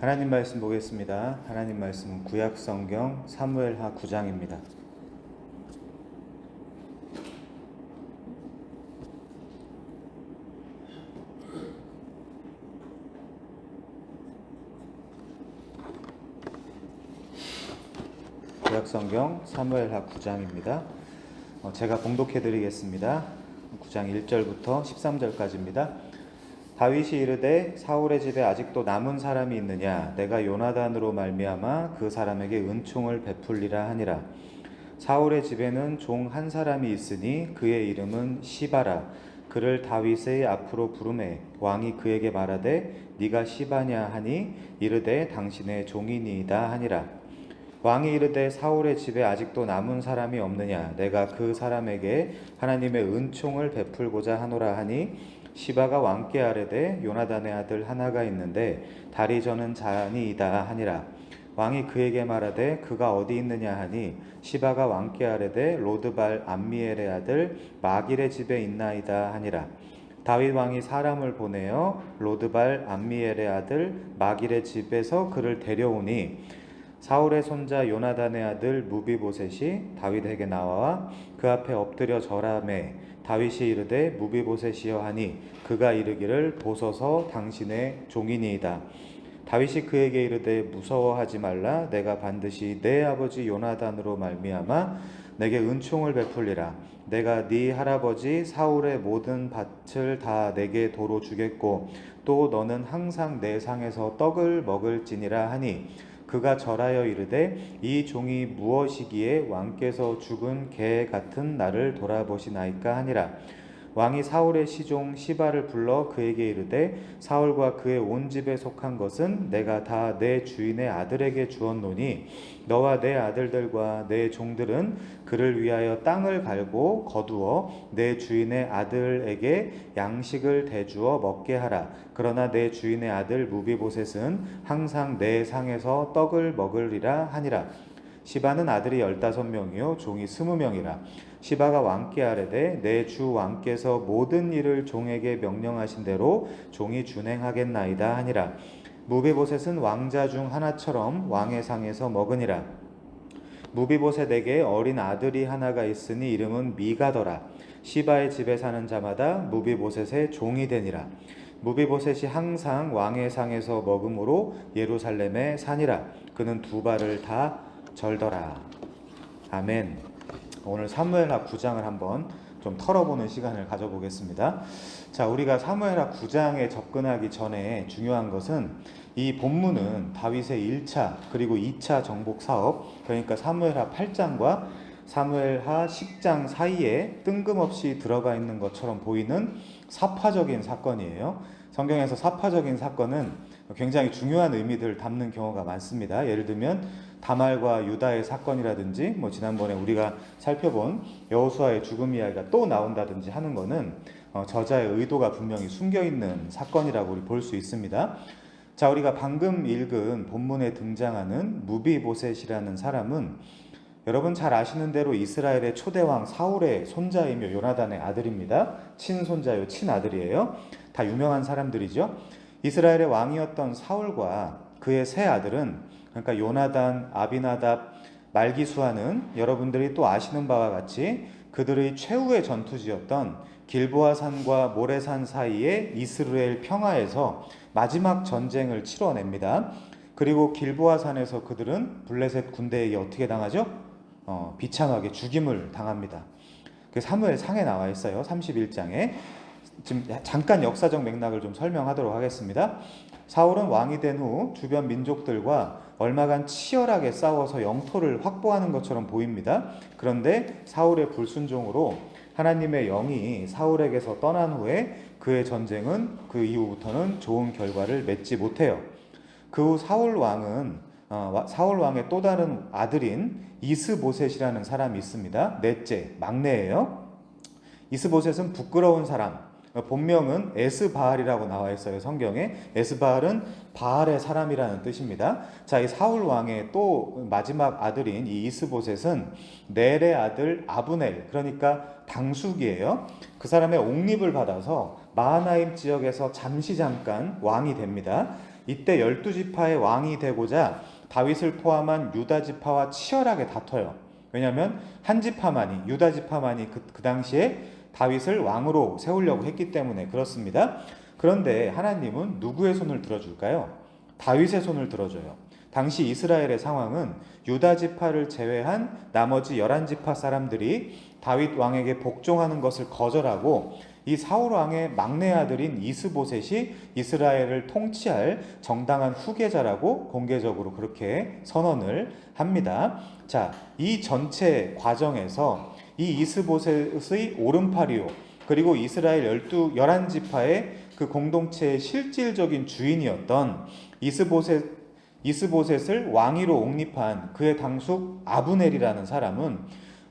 하나님 말씀 보겠습니다. 하나님 말씀은 구약 성경 사무엘하 9장입니다. 구약 성경 사무엘하 9장입니다. 제가 봉독해 드리겠습니다. 9장 1절부터 13절까지입니다. 다윗이 이르되 사울의 집에 아직도 남은 사람이 있느냐? 내가 요나단으로 말미암아 그 사람에게 은총을 베풀리라 하니라. 사울의 집에는 종 한 사람이 있으니 그의 이름은 시바라. 그를 다윗의 앞으로 부르매 왕이 그에게 말하되 네가 시바냐 하니 이르되 당신의 종이니이다 하니라. 왕이 이르되 사울의 집에 아직도 남은 사람이 없느냐? 내가 그 사람에게 하나님의 은총을 베풀고자 하노라 하니 시바가 왕께 아뢰되 요나단의 아들 하나가 있는데 다리 저는 자니이다 하니라. 왕이 그에게 말하되 그가 어디 있느냐 하니 시바가 왕께 아뢰되 로드발 암미엘의 아들 마길의 집에 있나이다 하니라. 다윗 왕이 사람을 보내어 로드발 암미엘의 아들 마길의 집에서 그를 데려오니 사울의 손자 요나단의 아들 무비보셋이 다윗에게 나와 그 앞에 엎드려 절하매 다윗이 이르되 무비보셋이여 하니 그가 이르기를 보소서 당신의 종이니이다. 다윗이 그에게 이르되 무서워하지 말라. 내가 반드시 내 아버지 요나단으로 말미암아 내게 은총을 베풀리라. 내가 네 할아버지 사울의 모든 밭을 다 내게 도로 주겠고 또 너는 항상 내 상에서 떡을 먹을지니라 하니 그가 절하여 이르되 이 종이 무엇이기에 왕께서 죽은 개 같은 나를 돌아보시나이까 하니라. 왕이 사울의 시종 시바를 불러 그에게 이르되 사울과 그의 온 집에 속한 것은 내가 다 내 주인의 아들에게 주었노니 너와 내 아들들과 내 종들은 그를 위하여 땅을 갈고 거두어 내 주인의 아들에게 양식을 대주어 먹게 하라. 그러나 내 주인의 아들 무비보셋은 항상 내 상에서 떡을 먹으리라 하니라. 시바는 아들이 15명이요 종이 20명이라. 시바가 왕께 아뢰되 내 주 왕께서 모든 일을 종에게 명령하신 대로 종이 준행하겠나이다 하니라. 무비보셋은 왕자 중 하나처럼 왕의 상에서 먹으니라. 무비보셋에게 어린 아들이 하나가 있으니 이름은 미가더라. 시바의 집에 사는 자마다 무비보셋의 종이 되니라. 무비보셋이 항상 왕의 상에서 먹음으로 예루살렘에 사니라. 그는 두 발을 다 절더라. 아멘. 오늘 사무엘하 9장을 한번 좀 털어보는 시간을 가져보겠습니다. 자, 우리가 사무엘하 9장에 접근하기 전에 중요한 것은 이 본문은 다윗의 1차 그리고 2차 정복 사업, 그러니까 사무엘하 8장과 사무엘하 10장 사이에 뜬금없이 들어가 있는 것처럼 보이는 사파적인 사건이에요. 성경에서 사파적인 사건은 굉장히 중요한 의미들을 담는 경우가 많습니다. 예를 들면 다말과 유다의 사건이라든지 지난번에 우리가 살펴본 여호수아의 죽음 이야기가 또 나온다든지 하는 것은 저자의 의도가 분명히 숨겨있는 사건이라고 우리 볼 수 있습니다. 자, 우리가 방금 읽은 본문에 등장하는 무비보셋이라는 사람은 여러분 잘 아시는 대로 이스라엘의 초대왕 사울의 손자이며 요나단의 아들입니다. 친손자요 친아들이에요. 다 유명한 사람들이죠. 이스라엘의 왕이었던 사울과 그의 세 아들은, 그러니까 요나단, 아비나답, 말기수아는 여러분들이 또 아시는 바와 같이 그들의 최후의 전투지였던 길보아산과 모레산 사이의 이스라엘 평화에서 마지막 전쟁을 치러냅니다. 그리고 길보아산에서 그들은 블레셋 군대에게 어떻게 당하죠? 비참하게 죽임을 당합니다. 그 사무엘상에 나와 있어요. 31장에. 지금 잠깐 역사적 맥락을 좀 설명하도록 하겠습니다. 사울은 왕이 된 후 주변 민족들과 얼마간 치열하게 싸워서 영토를 확보하는 것처럼 보입니다. 그런데 사울의 불순종으로 하나님의 영이 사울에게서 떠난 후에 그의 전쟁은 그 이후부터는 좋은 결과를 맺지 못해요. 그 후 사울 왕의 또 다른 아들인 이스보셋이라는 사람이 있습니다. 넷째, 막내예요. 이스보셋은 부끄러운 사람, 본명은 에스바알이라고 나와 있어요. 성경에. 에스바알은 바알의 사람이라는 뜻입니다. 자, 이 사울 왕의 또 마지막 아들인 이 이스보셋은 넬의 아들 아브넬, 그러니까 당숙이에요. 그 사람의 옥립을 받아서 마하나임 지역에서 잠깐 왕이 됩니다. 이때 12지파의 왕이 되고자 다윗을 포함한 유다 지파와 치열하게 다퉈요. 왜냐하면 한 지파만이, 유다 지파만이 그 당시에 다윗을 왕으로 세우려고 했기 때문에 그렇습니다. 그런데 하나님은 누구의 손을 들어줄까요? 다윗의 손을 들어줘요. 당시 이스라엘의 상황은 유다 지파를 제외한 나머지 11지파 사람들이 다윗 왕에게 복종하는 것을 거절하고 이 사울 왕의 막내 아들인 이스보셋이 이스라엘을 통치할 정당한 후계자라고 공개적으로 그렇게 선언을 합니다. 자, 이 전체 과정에서 이 이스보셋의 오른팔이요, 그리고 이스라엘 11지파의 그 공동체의 실질적인 주인이었던 이스보셋을 왕위로 옹립한 그의 당숙 아브넬이라는 사람은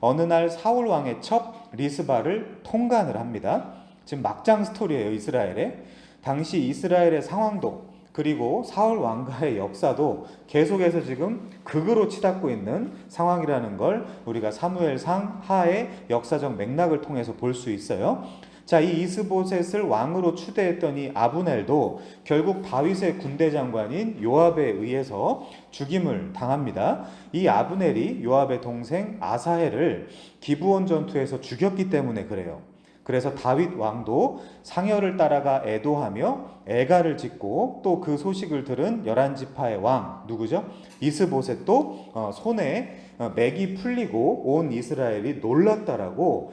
어느 날 사울 왕의 첩 리스바를 통간을 합니다. 지금 막장 스토리예요, 이스라엘에. 당시 이스라엘의 상황도 그리고 사울 왕가의 역사도 계속해서 지금 극으로 치닫고 있는 상황이라는 걸 우리가 사무엘상 하의 역사적 맥락을 통해서 볼 수 있어요. 자, 이 이스보셋을 왕으로 추대했던 이 아브넬도 결국 다윗의 군대 장관인 요압에 의해서 죽임을 당합니다. 이 아브넬이 요압의 동생 아사헬을 기브온 전투에서 죽였기 때문에 그래요. 그래서 다윗 왕도 상여를 따라가 애도하며 애가를 짓고 또 그 소식을 들은 11지파의 왕 누구죠? 이스보셋도 손에 맥이 풀리고 온 이스라엘이 놀랐다라고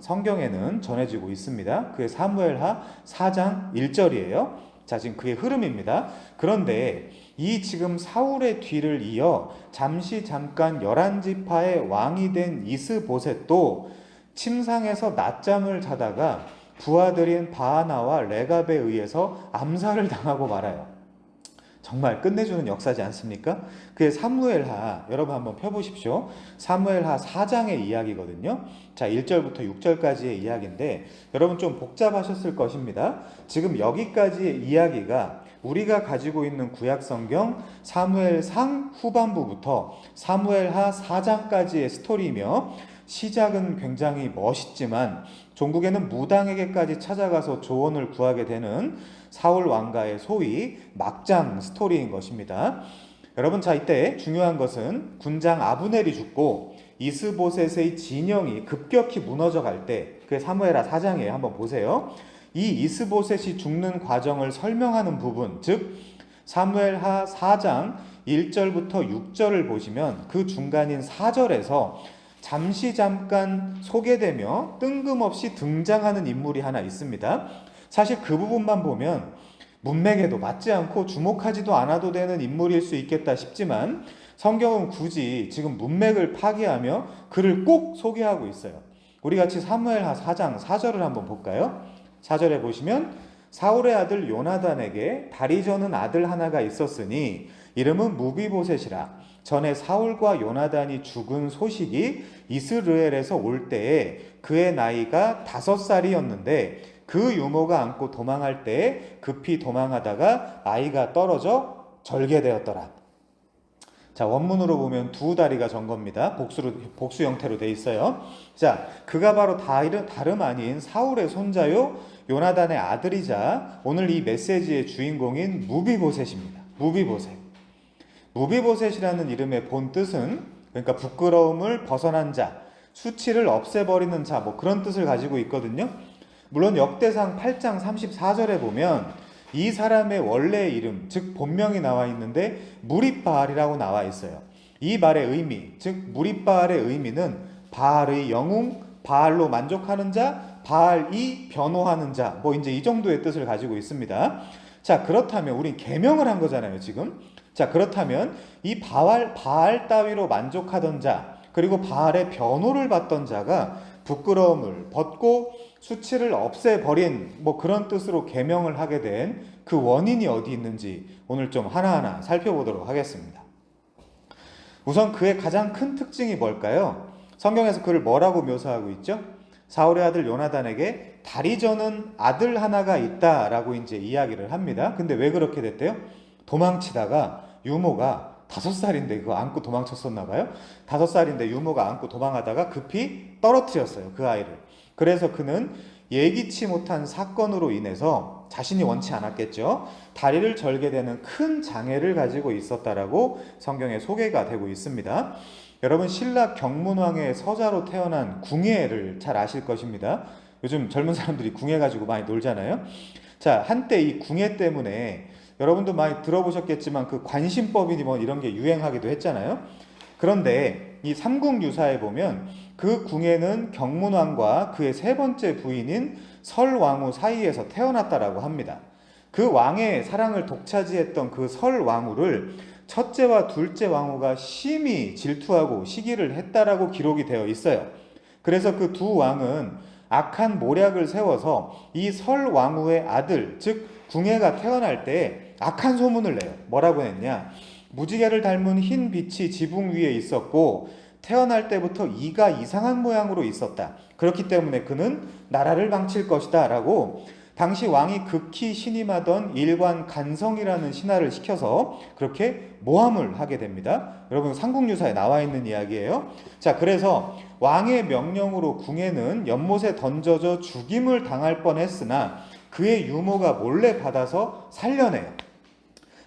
성경에는 전해지고 있습니다. 그게 사무엘하 4장 1절이에요. 자, 지금 그게 흐름입니다. 그런데 이 지금 사울의 뒤를 이어 잠깐 11지파의 왕이 된 이스보셋도 침상에서 낮잠을 자다가 부하들인 바하나와 레갑에 의해서 암살을 당하고 말아요. 정말 끝내주는 역사지 않습니까? 그게 사무엘하, 여러분 한번 펴보십시오. 사무엘하 4장의 이야기거든요. 자, 1절부터 6절까지의 이야기인데 여러분 좀 복잡하셨을 것입니다. 지금 여기까지의 이야기가 우리가 가지고 있는 구약성경 사무엘상 후반부부터 사무엘하 4장까지의 스토리이며 시작은 굉장히 멋있지만 종국에는 무당에게까지 찾아가서 조언을 구하게 되는 사울 왕가의 소위 막장 스토리인 것입니다. 여러분, 자, 이때 중요한 것은 군장 아브넬이 죽고 이스보셋의 진영이 급격히 무너져 갈 때, 그게 사무엘하 4장이에요. 한번 보세요. 이 이스보셋이 죽는 과정을 설명하는 부분, 즉 사무엘하 4장 1절부터 6절을 보시면 그 중간인 4절에서 잠깐 소개되며 뜬금없이 등장하는 인물이 하나 있습니다. 사실 그 부분만 보면 문맥에도 맞지 않고 주목하지도 않아도 되는 인물일 수 있겠다 싶지만 성경은 굳이 지금 문맥을 파기하며 그를 꼭 소개하고 있어요. 우리 같이 사무엘하 4장 4절을 한번 볼까요? 4절에 보시면 사울의 아들 요나단에게 다리 저는 아들 하나가 있었으니 이름은 무비보셋이라. 전에 사울과 요나단이 죽은 소식이 이스르엘에서 올 때에 그의 나이가 5살이었는데 그 유모가 안고 도망할 때에 급히 도망하다가 아이가 떨어져 절개되었더라. 자, 원문으로 보면 두 다리가 전 겁니다. 복수 형태로 돼 있어요. 자, 그가 바로 다름 아닌 사울의 손자요 요나단의 아들이자 오늘 이 메시지의 주인공인 무비보셋입니다. 무비보셋이라는 이름의 본 뜻은 그러니까 부끄러움을 벗어난 자, 수치를 없애버리는 자, 뭐 그런 뜻을 가지고 있거든요. 물론 역대상 8장 34절에 보면 이 사람의 원래 이름, 즉 본명이 나와 있는데 무릿바알이라고 나와 있어요. 이 말의 의미, 즉 무릿바알의 의미는 바알의 영웅, 바알로 만족하는 자, 바알이 변호하는 자, 뭐 이제 이 정도의 뜻을 가지고 있습니다. 자, 그렇다면 우린 계명을 한 거잖아요, 지금. 자, 그렇다면 이 바알 따위로 만족하던 자, 그리고 바알의 변호를 받던 자가 부끄러움을 벗고 수치를 없애버린 뭐 그런 뜻으로 계명을 하게 된 그 원인이 어디 있는지 오늘 좀 하나하나 살펴보도록 하겠습니다. 우선 그의 가장 큰 특징이 뭘까요? 성경에서 그를 뭐라고 묘사하고 있죠? 사울의 아들 요나단에게 다리 저는 아들 하나가 있다라고 이제 이야기를 합니다. 근데 왜 그렇게 됐대요? 도망치다가 유모가 5살인데 그거 안고 도망쳤었나 봐요. 5살인데 유모가 안고 도망하다가 급히 떨어뜨렸어요, 그 아이를. 그래서 그는 예기치 못한 사건으로 인해서 자신이 원치 않았겠죠. 다리를 절게 되는 큰 장애를 가지고 있었다라고 성경에 소개가 되고 있습니다. 여러분, 신라 경문왕의 서자로 태어난 궁예를 잘 아실 것입니다. 요즘 젊은 사람들이 궁예 가지고 많이 놀잖아요. 자, 한때 이 궁예 때문에 여러분도 많이 들어보셨겠지만 그 관심법이니 뭐 이런 게 유행하기도 했잖아요. 그런데 이 삼국유사에 보면 그 궁예는 경문왕과 그의 세 번째 부인인 설왕후 사이에서 태어났다라고 합니다. 그 왕의 사랑을 독차지했던 그 설왕후를 첫째와 둘째 왕후가 심히 질투하고 시기를 했다라고 기록이 되어 있어요. 그래서 그 두 왕은 악한 모략을 세워서 이 설왕후의 아들, 즉 궁예가 태어날 때 악한 소문을 내요. 뭐라고 했냐? 무지개를 닮은 흰 빛이 지붕 위에 있었고 태어날 때부터 이가 이상한 모양으로 있었다. 그렇기 때문에 그는 나라를 망칠 것이다 라고 당시 왕이 극히 신임하던 일관 간성이라는 신하를 시켜서 그렇게 모함을 하게 됩니다. 여러분, 삼국유사에 나와 있는 이야기예요. 자, 그래서 왕의 명령으로 궁예는 연못에 던져져 죽임을 당할 뻔했으나 그의 유모가 몰래 받아서 살려내요.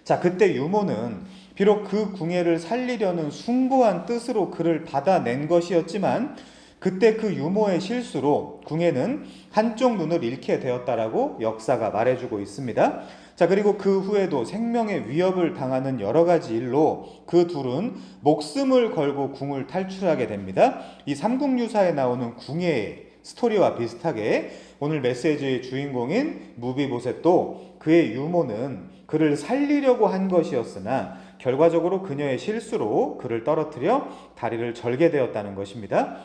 자, 그때 유모는 비록 그 궁예를 살리려는 숭고한 뜻으로 그를 받아낸 것이었지만 그때 그 유모의 실수로 궁예는 한쪽 눈을 잃게 되었다라고 역사가 말해주고 있습니다. 자, 그리고 그 후에도 생명의 위협을 당하는 여러 가지 일로 그 둘은 목숨을 걸고 궁을 탈출하게 됩니다. 이 삼국유사에 나오는 궁예의 스토리와 비슷하게 오늘 메시지의 주인공인 무비보셋도 그의 유모는 그를 살리려고 한 것이었으나 결과적으로 그녀의 실수로 그를 떨어뜨려 다리를 절게 되었다는 것입니다.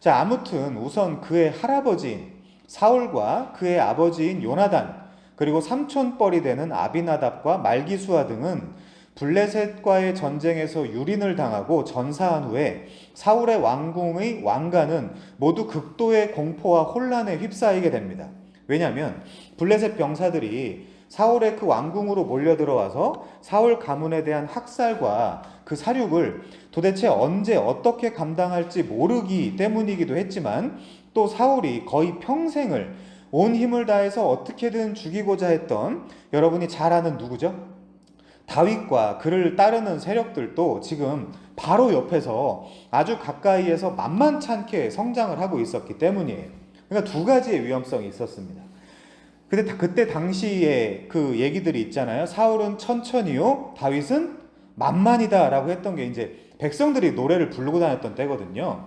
자, 아무튼 우선 그의 할아버지인 사울과 그의 아버지인 요나단, 그리고 삼촌뻘이 되는 아비나답과 말기수아 등은 블레셋과의 전쟁에서 유린을 당하고 전사한 후에 사울의 왕궁의 왕가는 모두 극도의 공포와 혼란에 휩싸이게 됩니다. 왜냐하면 블레셋 병사들이 사울의 그 왕궁으로 몰려들어와서 사울 가문에 대한 학살과 그 사륙을 도대체 언제 어떻게 감당할지 모르기 때문이기도 했지만 또 사울이 거의 평생을 온 힘을 다해서 어떻게든 죽이고자 했던, 여러분이 잘 아는 누구죠? 다윗과 그를 따르는 세력들도 지금 바로 옆에서 아주 가까이에서 만만찮게 성장을 하고 있었기 때문이에요. 그러니까 두 가지의 위험성이 있었습니다. 근데 그때 당시에 그 얘기들이 있잖아요. 사울은 천천히요, 다윗은 만만이다 라고 했던 게 이제 백성들이 노래를 부르고 다녔던 때거든요.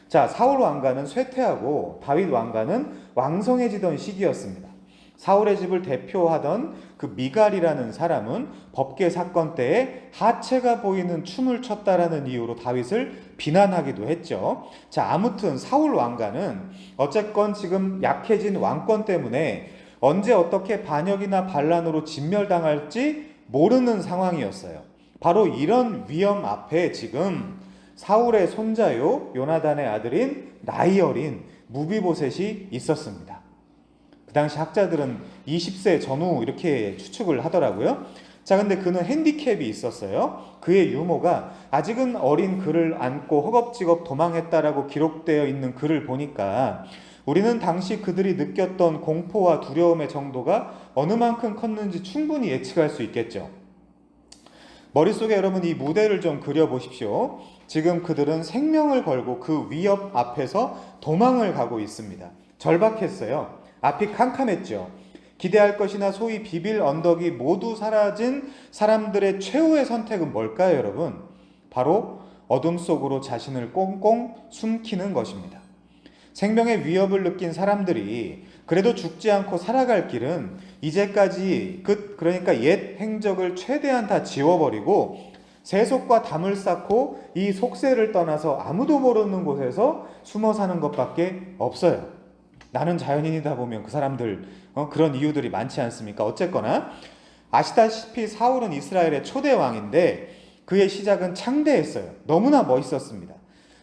자, 사울 왕가는 쇠퇴하고 다윗 왕가는 왕성해지던 시기였습니다. 사울의 집을 대표하던 그 미갈이라는 사람은 법계 사건 때에 하체가 보이는 춤을 췄다라는 이유로 다윗을 비난하기도 했죠. 자, 아무튼 사울 왕가는 어쨌건 지금 약해진 왕권 때문에 언제 어떻게 반역이나 반란으로 진멸당할지 모르는 상황이었어요. 바로 이런 위험 앞에 지금 사울의 손자요 요나단의 아들인 나이 어린 무비보셋이 있었습니다. 그 당시 학자들은 20세 전후 이렇게 추측을 하더라고요. 자, 근데 그는 핸디캡이 있었어요. 그의 유모가 아직은 어린 그를 안고 허겁지겁 도망했다라고 기록되어 있는 글을 보니까 우리는 당시 그들이 느꼈던 공포와 두려움의 정도가 어느 만큼 컸는지 충분히 예측할 수 있겠죠. 머릿속에 여러분 이 무대를 좀 그려보십시오. 지금 그들은 생명을 걸고 그 위협 앞에서 도망을 가고 있습니다. 절박했어요. 앞이 캄캄했죠. 기대할 것이나 소위 비빌 언덕이 모두 사라진 사람들의 최후의 선택은 뭘까요, 여러분? 바로 어둠 속으로 자신을 꽁꽁 숨기는 것입니다. 생명의 위협을 느낀 사람들이 그래도 죽지 않고 살아갈 길은 이제까지 그러니까 옛 행적을 최대한 다 지워버리고 세속과 담을 쌓고 이 속세를 떠나서 아무도 모르는 곳에서 숨어 사는 것밖에 없어요. 나는 자연인이다 보면 그 사람들 그런 이유들이 많지 않습니까? 어쨌거나 아시다시피 사울은 이스라엘의 초대 왕인데 그의 시작은 창대했어요. 너무나 멋있었습니다.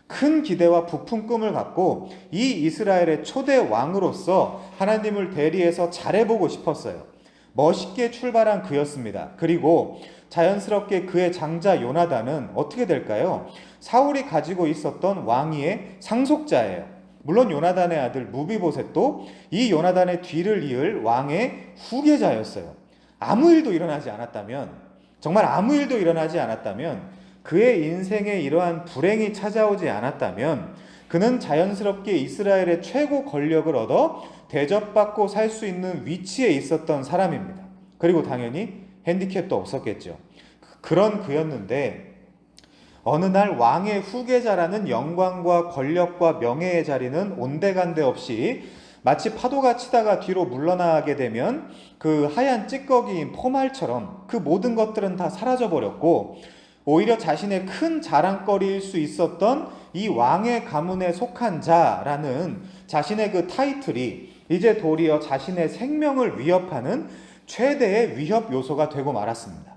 큰 기대와 부푼 꿈을 갖고 이 이스라엘의 초대 왕으로서 하나님을 대리해서 잘해보고 싶었어요. 멋있게 출발한 그였습니다. 그리고 자연스럽게 그의 장자 요나단은 어떻게 될까요? 사울이 가지고 있었던 왕위의 상속자예요. 물론 요나단의 아들 무비보셋도 이 요나단의 뒤를 이을 왕의 후계자였어요. 아무 일도 일어나지 않았다면, 정말 아무 일도 일어나지 않았다면, 그의 인생에 이러한 불행이 찾아오지 않았다면 그는 자연스럽게 이스라엘의 최고 권력을 얻어 대접받고 살 수 있는 위치에 있었던 사람입니다. 그리고 당연히 핸디캡도 없었겠죠. 그런 그였는데 어느 날 왕의 후계자라는 영광과 권력과 명예의 자리는 온데간데 없이 마치 파도가 치다가 뒤로 물러나게 되면 그 하얀 찌꺼기인 포말처럼 그 모든 것들은 다 사라져버렸고, 오히려 자신의 큰 자랑거리일 수 있었던 이 왕의 가문에 속한 자라는 자신의 그 타이틀이 이제 도리어 자신의 생명을 위협하는 최대의 위협 요소가 되고 말았습니다.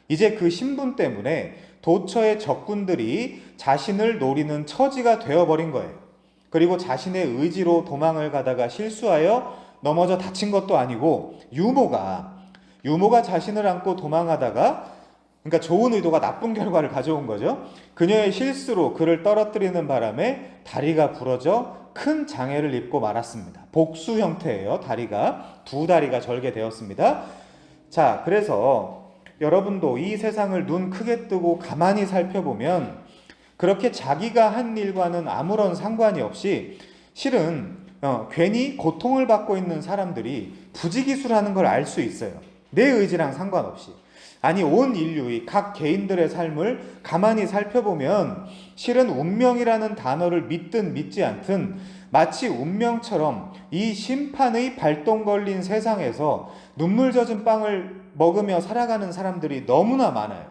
이제 그 신분 때문에 도처의 적군들이 자신을 노리는 처지가 되어버린 거예요. 그리고 자신의 의지로 도망을 가다가 실수하여 넘어져 다친 것도 아니고 유모가 자신을 안고 도망하다가, 그러니까 좋은 의도가 나쁜 결과를 가져온 거죠. 그녀의 실수로 그를 떨어뜨리는 바람에 다리가 부러져 큰 장애를 입고 말았습니다. 복수 형태예요. 다리가 두 다리가 절개되었습니다. 자, 그래서 여러분도 이 세상을 눈 크게 뜨고 가만히 살펴보면 그렇게 자기가 한 일과는 아무런 상관이 없이 실은 괜히 고통을 받고 있는 사람들이 부지기수라는 걸 알 수 있어요. 내 의지랑 상관없이. 아니, 온 인류의 각 개인들의 삶을 가만히 살펴보면 실은 운명이라는 단어를 믿든 믿지 않든 마치 운명처럼 이 심판의 발동 걸린 세상에서 눈물 젖은 빵을 먹으며 살아가는 사람들이 너무나 많아요.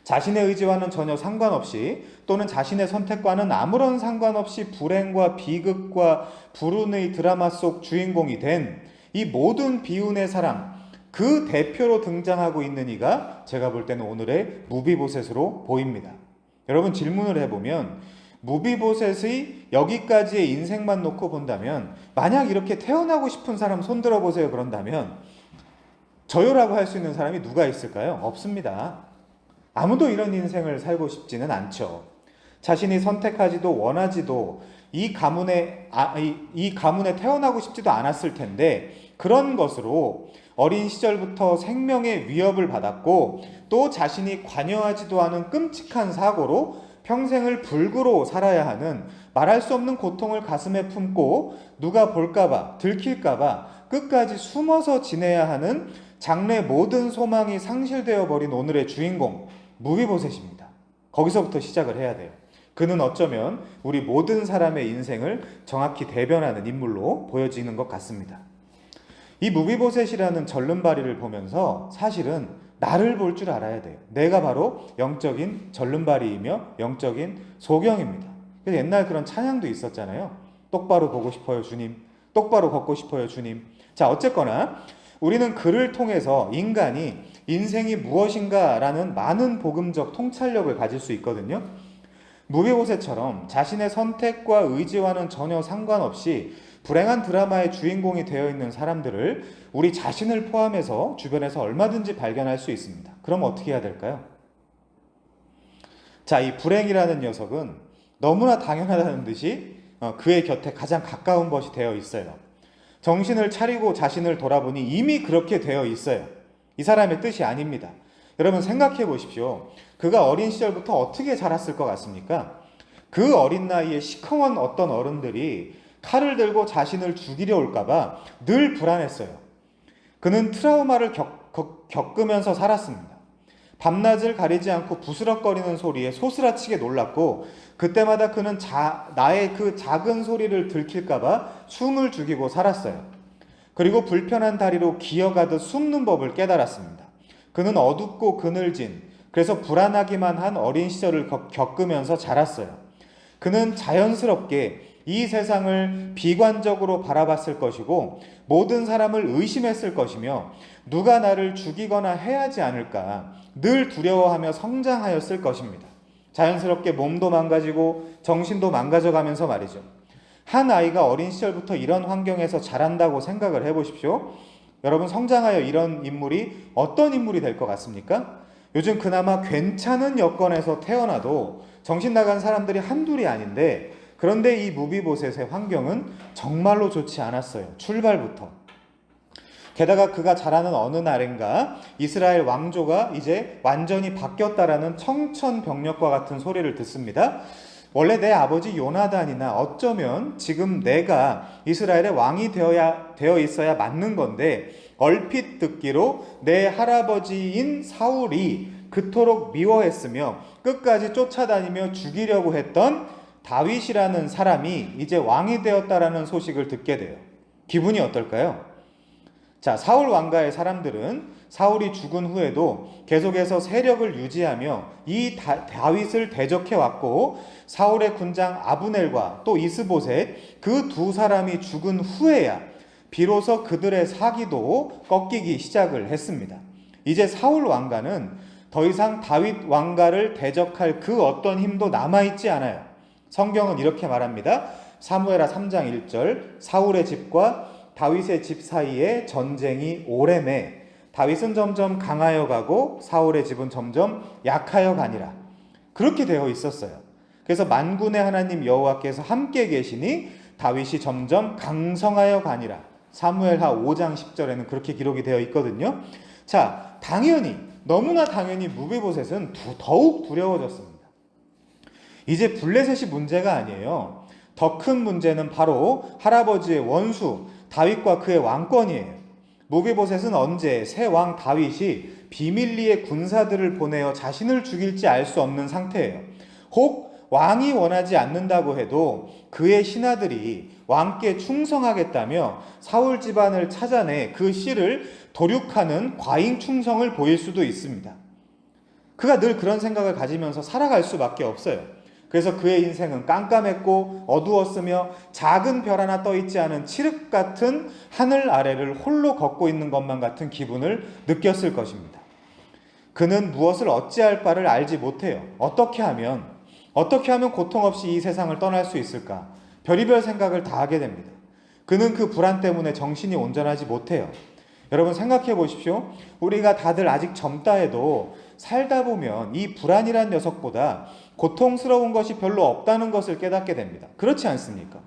자신의 의지와는 전혀 상관없이, 또는 자신의 선택과는 아무런 상관없이 불행과 비극과 불운의 드라마 속 주인공이 된 이 모든 비운의 사람, 그 대표로 등장하고 있는 이가 제가 볼 때는 오늘의 무비보셋으로 보입니다. 여러분, 질문을 해보면 무비보셋의 여기까지의 인생만 놓고 본다면, 만약 이렇게 태어나고 싶은 사람 손들어 보세요 그런다면 저요라고 할 수 있는 사람이 누가 있을까요? 없습니다. 아무도 이런 인생을 살고 싶지는 않죠. 자신이 선택하지도 원하지도 이 가문에 태어나고 싶지도 않았을 텐데, 그런 것으로 어린 시절부터 생명의 위협을 받았고 또 자신이 관여하지도 않은 끔찍한 사고로 평생을 불구로 살아야 하는 말할 수 없는 고통을 가슴에 품고 누가 볼까봐, 들킬까봐 끝까지 숨어서 지내야 하는 장래 모든 소망이 상실되어 버린 오늘의 주인공 무비보셋입니다. 거기서부터 시작을 해야 돼요. 그는 어쩌면 우리 모든 사람의 인생을 정확히 대변하는 인물로 보여지는 것 같습니다. 이 무비보셋이라는 절름발이를 보면서 사실은 나를 볼 줄 알아야 돼요. 내가 바로 영적인 절름발이이며 영적인 소경입니다. 그래서 옛날 그런 찬양도 있었잖아요. 똑바로 보고 싶어요 주님, 똑바로 걷고 싶어요 주님. 자, 어쨌거나 우리는 그를 통해서 인간이 인생이 무엇인가라는 많은 복음적 통찰력을 가질 수 있거든요. 무비보셋처럼 자신의 선택과 의지와는 전혀 상관없이 불행한 드라마의 주인공이 되어 있는 사람들을 우리 자신을 포함해서 주변에서 얼마든지 발견할 수 있습니다. 그럼 어떻게 해야 될까요? 자, 이 불행이라는 녀석은 너무나 당연하다는 듯이 그의 곁에 가장 가까운 것이 되어 있어요. 정신을 차리고 자신을 돌아보니 이미 그렇게 되어 있어요. 이 사람의 뜻이 아닙니다. 여러분, 생각해 보십시오. 그가 어린 시절부터 어떻게 자랐을 것 같습니까? 그 어린 나이에 시커먼 어떤 어른들이 칼을 들고 자신을 죽이려 올까봐 늘 불안했어요. 그는 트라우마를 겪으면서 살았습니다. 밤낮을 가리지 않고 부스럭거리는 소리에 소스라치게 놀랐고, 그때마다 그는 나의 그 작은 소리를 들킬까봐 숨을 죽이고 살았어요. 그리고 불편한 다리로 기어가듯 숨는 법을 깨달았습니다. 그는 어둡고 그늘진, 그래서 불안하기만 한 어린 시절을 겪으면서 자랐어요. 그는 자연스럽게 이 세상을 비관적으로 바라봤을 것이고 모든 사람을 의심했을 것이며 누가 나를 죽이거나 해하지 않을까 늘 두려워하며 성장하였을 것입니다. 자연스럽게 몸도 망가지고 정신도 망가져가면서 말이죠. 한 아이가 어린 시절부터 이런 환경에서 자란다고 생각을 해보십시오. 여러분, 성장하여 이런 인물이 어떤 인물이 될 것 같습니까? 요즘 그나마 괜찮은 여건에서 태어나도 정신 나간 사람들이 한둘이 아닌데, 그런데 이 무비보셋의 환경은 정말로 좋지 않았어요. 출발부터. 게다가 그가 자라는 어느 날인가 이스라엘 왕조가 이제 완전히 바뀌었다라는 청천벽력과 같은 소리를 듣습니다. 원래 내 아버지 요나단이나 어쩌면 지금 내가 이스라엘의 왕이 되어 있어야 맞는 건데, 얼핏 듣기로 내 할아버지인 사울이 그토록 미워했으며 끝까지 쫓아다니며 죽이려고 했던 다윗이라는 사람이 이제 왕이 되었다라는 소식을 듣게 돼요. 기분이 어떨까요? 자, 사울 왕가의 사람들은 사울이 죽은 후에도 계속해서 세력을 유지하며 이 다윗을 대적해 왔고, 사울의 군장 아브넬과 또 이스보셋 그 두 사람이 죽은 후에야 비로소 그들의 사기도 꺾이기 시작을 했습니다. 이제 사울 왕가는 더 이상 다윗 왕가를 대적할 그 어떤 힘도 남아있지 않아요. 성경은 이렇게 말합니다. 사무엘하 3장 1절, 사울의 집과 다윗의 집 사이에 전쟁이 오래매 다윗은 점점 강하여 가고 사울의 집은 점점 약하여 가니라. 그렇게 되어 있었어요. 그래서 만군의 하나님 여호와께서 함께 계시니 다윗이 점점 강성하여 가니라. 사무엘하 5장 10절에는 그렇게 기록이 되어 있거든요. 자, 당연히 너무나 당연히 무비보셋은 더욱 두려워졌습니다. 이제 블레셋이 문제가 아니에요. 더 큰 문제는 바로 할아버지의 원수 다윗과 그의 왕권이에요. 무비보셋은 언제 새 왕 다윗이 비밀리에 군사들을 보내어 자신을 죽일지 알 수 없는 상태예요. 혹 왕이 원하지 않는다고 해도 그의 신하들이 왕께 충성하겠다며 사울 집안을 찾아내 그 씨를 도륙하는 과잉 충성을 보일 수도 있습니다. 그가 늘 그런 생각을 가지면서 살아갈 수밖에 없어요. 그래서 그의 인생은 깜깜했고 어두웠으며 작은 별 하나 떠있지 않은 칠흑 같은 하늘 아래를 홀로 걷고 있는 것만 같은 기분을 느꼈을 것입니다. 그는 무엇을 어찌할 바를 알지 못해요. 어떻게 하면 고통 없이 이 세상을 떠날 수 있을까? 별의별 생각을 다 하게 됩니다. 그는 그 불안 때문에 정신이 온전하지 못해요. 여러분 생각해 보십시오. 우리가 다들 아직 젊다 해도 살다 보면 이 불안이란 녀석보다 고통스러운 것이 별로 없다는 것을 깨닫게 됩니다. 그렇지 않습니까?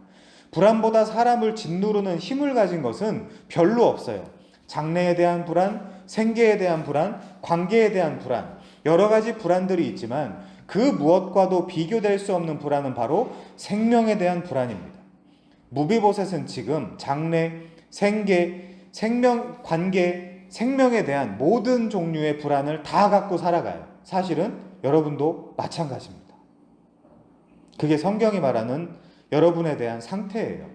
불안보다 사람을 짓누르는 힘을 가진 것은 별로 없어요. 장래에 대한 불안, 생계에 대한 불안, 관계에 대한 불안, 여러 가지 불안들이 있지만 그 무엇과도 비교될 수 없는 불안은 바로 생명에 대한 불안입니다. 무비보셋은 지금 장래, 생계, 생명, 관계, 생명에 대한 모든 종류의 불안을 다 갖고 살아가요. 사실은 여러분도 마찬가지입니다. 그게 성경이 말하는 여러분에 대한 상태예요.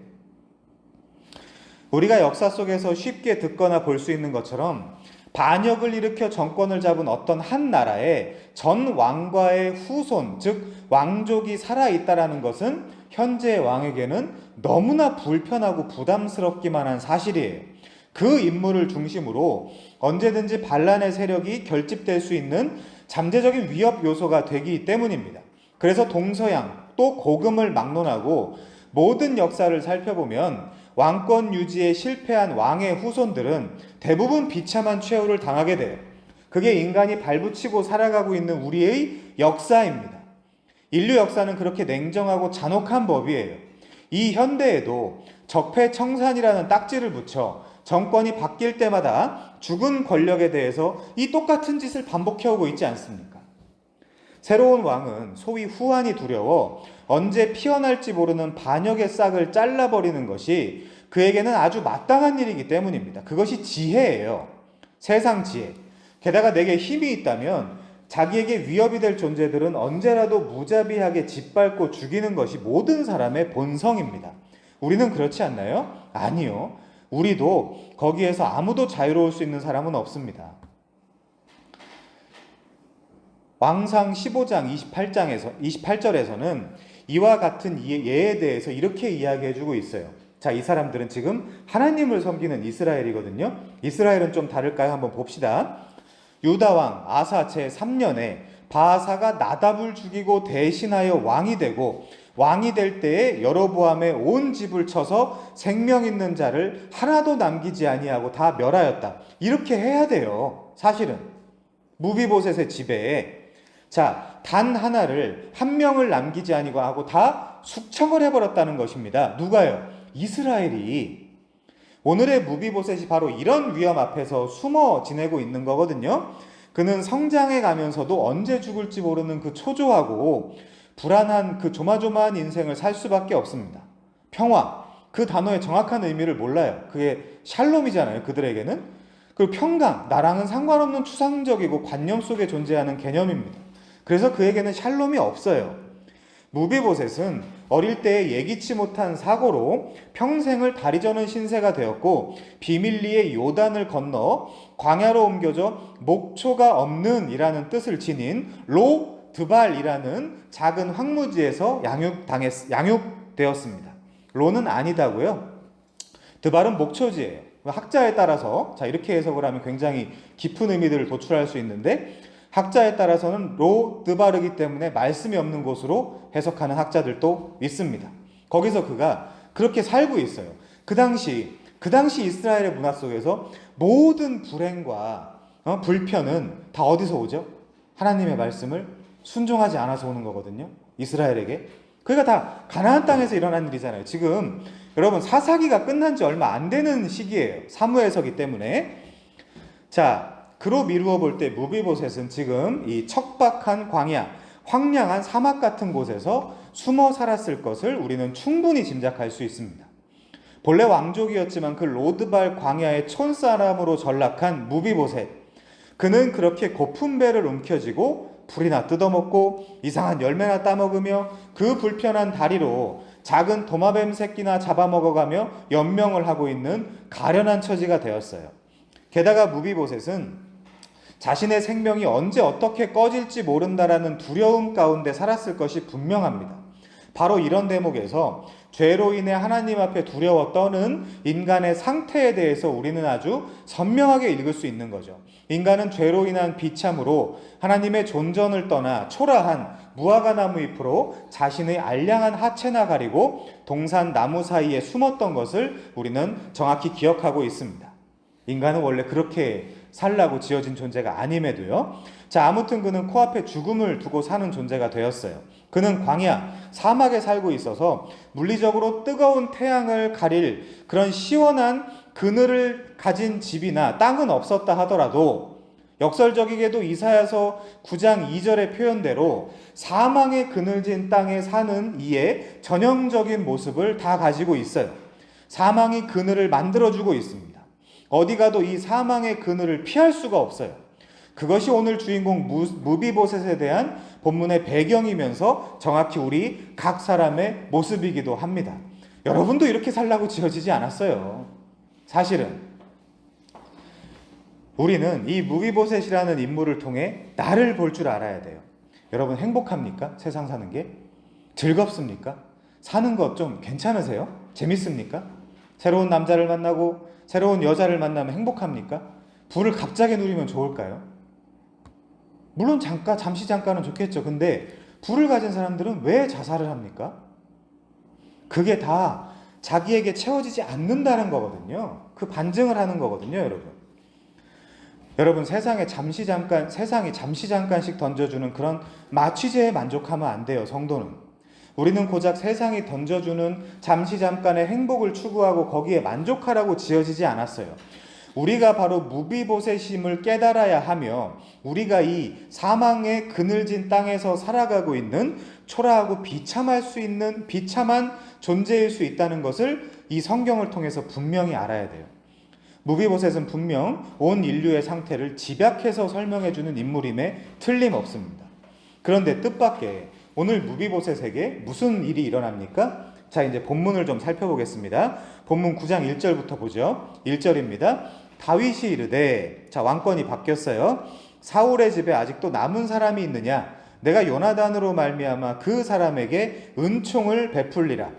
우리가 역사 속에서 쉽게 듣거나 볼 수 있는 것처럼 반역을 일으켜 정권을 잡은 어떤 한 나라에 전 왕과의 후손, 즉 왕족이 살아있다라는 것은 현재 왕에게는 너무나 불편하고 부담스럽기만 한 사실이에요. 그 인물을 중심으로 언제든지 반란의 세력이 결집될 수 있는 잠재적인 위협 요소가 되기 때문입니다. 그래서 동서양 또 고금을 막론하고 모든 역사를 살펴보면 왕권 유지에 실패한 왕의 후손들은 대부분 비참한 최후를 당하게 돼요. 그게 인간이 발붙이고 살아가고 있는 우리의 역사입니다. 인류 역사는 그렇게 냉정하고 잔혹한 법이에요. 이 현대에도 적폐청산이라는 딱지를 붙여 정권이 바뀔 때마다 죽은 권력에 대해서 이 똑같은 짓을 반복해오고 있지 않습니까? 새로운 왕은 소위 후환이 두려워 언제 피어날지 모르는 반역의 싹을 잘라버리는 것이 그에게는 아주 마땅한 일이기 때문입니다. 그것이 지혜예요. 세상 지혜. 게다가 내게 힘이 있다면 자기에게 위협이 될 존재들은 언제라도 무자비하게 짓밟고 죽이는 것이 모든 사람의 본성입니다. 우리는 그렇지 않나요? 아니요. 우리도 거기에서 아무도 자유로울 수 있는 사람은 없습니다. 왕상 15장 28절에서는 이와 같은 예에 대해서 이렇게 이야기해주고 있어요. 자, 이 사람들은 지금 하나님을 섬기는 이스라엘이거든요. 이스라엘은 좀 다를까요? 한번 봅시다. 유다왕 아사 제3년에 바아사가 나답을 죽이고 대신하여 왕이 되고 왕이 될 때에 여로보암의 온 집을 쳐서 생명 있는 자를 하나도 남기지 아니하고 다 멸하였다. 이렇게 해야 돼요. 사실은 무비보셋의 지배에 자, 단 하나를 한 명을 남기지 아니고 하고 다 숙청을 해버렸다는 것입니다. 누가요? 이스라엘이. 오늘의 무비보셋이 바로 이런 위험 앞에서 숨어 지내고 있는 거거든요. 그는 성장해 가면서도 언제 죽을지 모르는 그 초조하고 불안한 그 조마조마한 인생을 살 수밖에 없습니다. 평화, 그 단어의 정확한 의미를 몰라요. 그게 샬롬이잖아요, 그들에게는. 그리고 평강, 나랑은 상관없는 추상적이고 관념 속에 존재하는 개념입니다. 그래서 그에게는 샬롬이 없어요. 무비보셋은 어릴 때 예기치 못한 사고로 평생을 다리 저는 신세가 되었고, 비밀리에 요단을 건너 광야로 옮겨져 목초가 없는 이라는 뜻을 지닌 로드발이라는 작은 황무지에서 양육되었습니다. 로는 아니다고요. 드발은 목초지예요. 학자에 따라서 이렇게 해석을 하면 굉장히 깊은 의미들을 도출할 수 있는데, 학자에 따라서는 로드바르기 때문에 말씀이 없는 곳으로 해석하는 학자들도 있습니다. 거기서 그가 그렇게 살고 있어요. 그 당시 이스라엘의 문화 속에서 모든 불행과 불편은 다 어디서 오죠? 하나님의 말씀을 순종하지 않아서 오는 거거든요. 이스라엘에게. 그게 다 가나안 땅에서 일어난 일이잖아요. 지금 여러분 사사기가 끝난 지 얼마 안 되는 시기예요. 사무엘서기 때문에. 자, 그로 미루어 볼 때 무비보셋은 지금 이 척박한 광야, 황량한 사막 같은 곳에서 숨어 살았을 것을 우리는 충분히 짐작할 수 있습니다. 본래 왕족이었지만 그 로드발 광야의 촌사람으로 전락한 무비보셋, 그는 그렇게 고픈 배를 움켜쥐고 풀이나 뜯어먹고 이상한 열매나 따먹으며 그 불편한 다리로 작은 도마뱀 새끼나 잡아먹어가며 연명을 하고 있는 가련한 처지가 되었어요. 게다가 무비보셋은 자신의 생명이 언제 어떻게 꺼질지 모른다라는 두려움 가운데 살았을 것이 분명합니다. 바로 이런 대목에서 죄로 인해 하나님 앞에 두려워 떠는 인간의 상태에 대해서 우리는 아주 선명하게 읽을 수 있는 거죠. 인간은 죄로 인한 비참으로 하나님의 존전을 떠나 초라한 무화과나무 잎으로 자신의 알량한 하체나 가리고 동산 나무 사이에 숨었던 것을 우리는 정확히 기억하고 있습니다. 인간은 원래 그렇게 살라고 지어진 존재가 아님에도요. 자, 아무튼 그는 코앞에 죽음을 두고 사는 존재가 되었어요. 그는 광야, 사막에 살고 있어서 물리적으로 뜨거운 태양을 가릴 그런 시원한 그늘을 가진 집이나 땅은 없었다 하더라도 역설적이게도 이사야서 9장 2절의 표현대로 사망의 그늘진 땅에 사는 이의 전형적인 모습을 다 가지고 있어요. 사망이 그늘을 만들어주고 있습니다. 어디 가도 이 사망의 그늘을 피할 수가 없어요. 그것이 오늘 주인공 무비보셋에 대한 본문의 배경이면서 정확히 우리 각 사람의 모습이기도 합니다. 여러분도 이렇게 살라고 지어지지 않았어요. 사실은 우리는 이 무비보셋이라는 인물을 통해 나를 볼 줄 알아야 돼요. 여러분 행복합니까? 세상 사는 게? 즐겁습니까? 사는 것 좀 괜찮으세요? 재밌습니까? 새로운 남자를 만나고 새로운 여자를 만나면 행복합니까? 부를 갑자기 누리면 좋을까요? 물론 잠시 잠깐은 좋겠죠. 근데 부를 가진 사람들은 왜 자살을 합니까? 그게 다 자기에게 채워지지 않는다는 거거든요. 그 반증을 하는 거거든요, 여러분. 여러분, 세상이 잠시 잠깐씩 던져주는 그런 마취제에 만족하면 안 돼요, 성도는. 우리는 고작 세상이 던져주는 잠시 잠깐의 행복을 추구하고 거기에 만족하라고 지어지지 않았어요. 우리가 바로 무비보셋임을 깨달아야 하며 우리가 이 사망의 그늘진 땅에서 살아가고 있는 초라하고 비참할 수 있는 비참한 존재일 수 있다는 것을 이 성경을 통해서 분명히 알아야 돼요. 무비보셋은 분명 온 인류의 상태를 집약해서 설명해주는 인물임에 틀림없습니다. 그런데 뜻밖의 오늘 무비보셋에게 무슨 일이 일어납니까? 자, 이제 본문을 좀 살펴보겠습니다. 본문 9장 1절부터 보죠. 1절입니다. 다윗이 이르되, 자, 왕권이 바뀌었어요. 사울의 집에 아직도 남은 사람이 있느냐? 내가 요나단으로 말미암아 그 사람에게 은총을 베풀리라.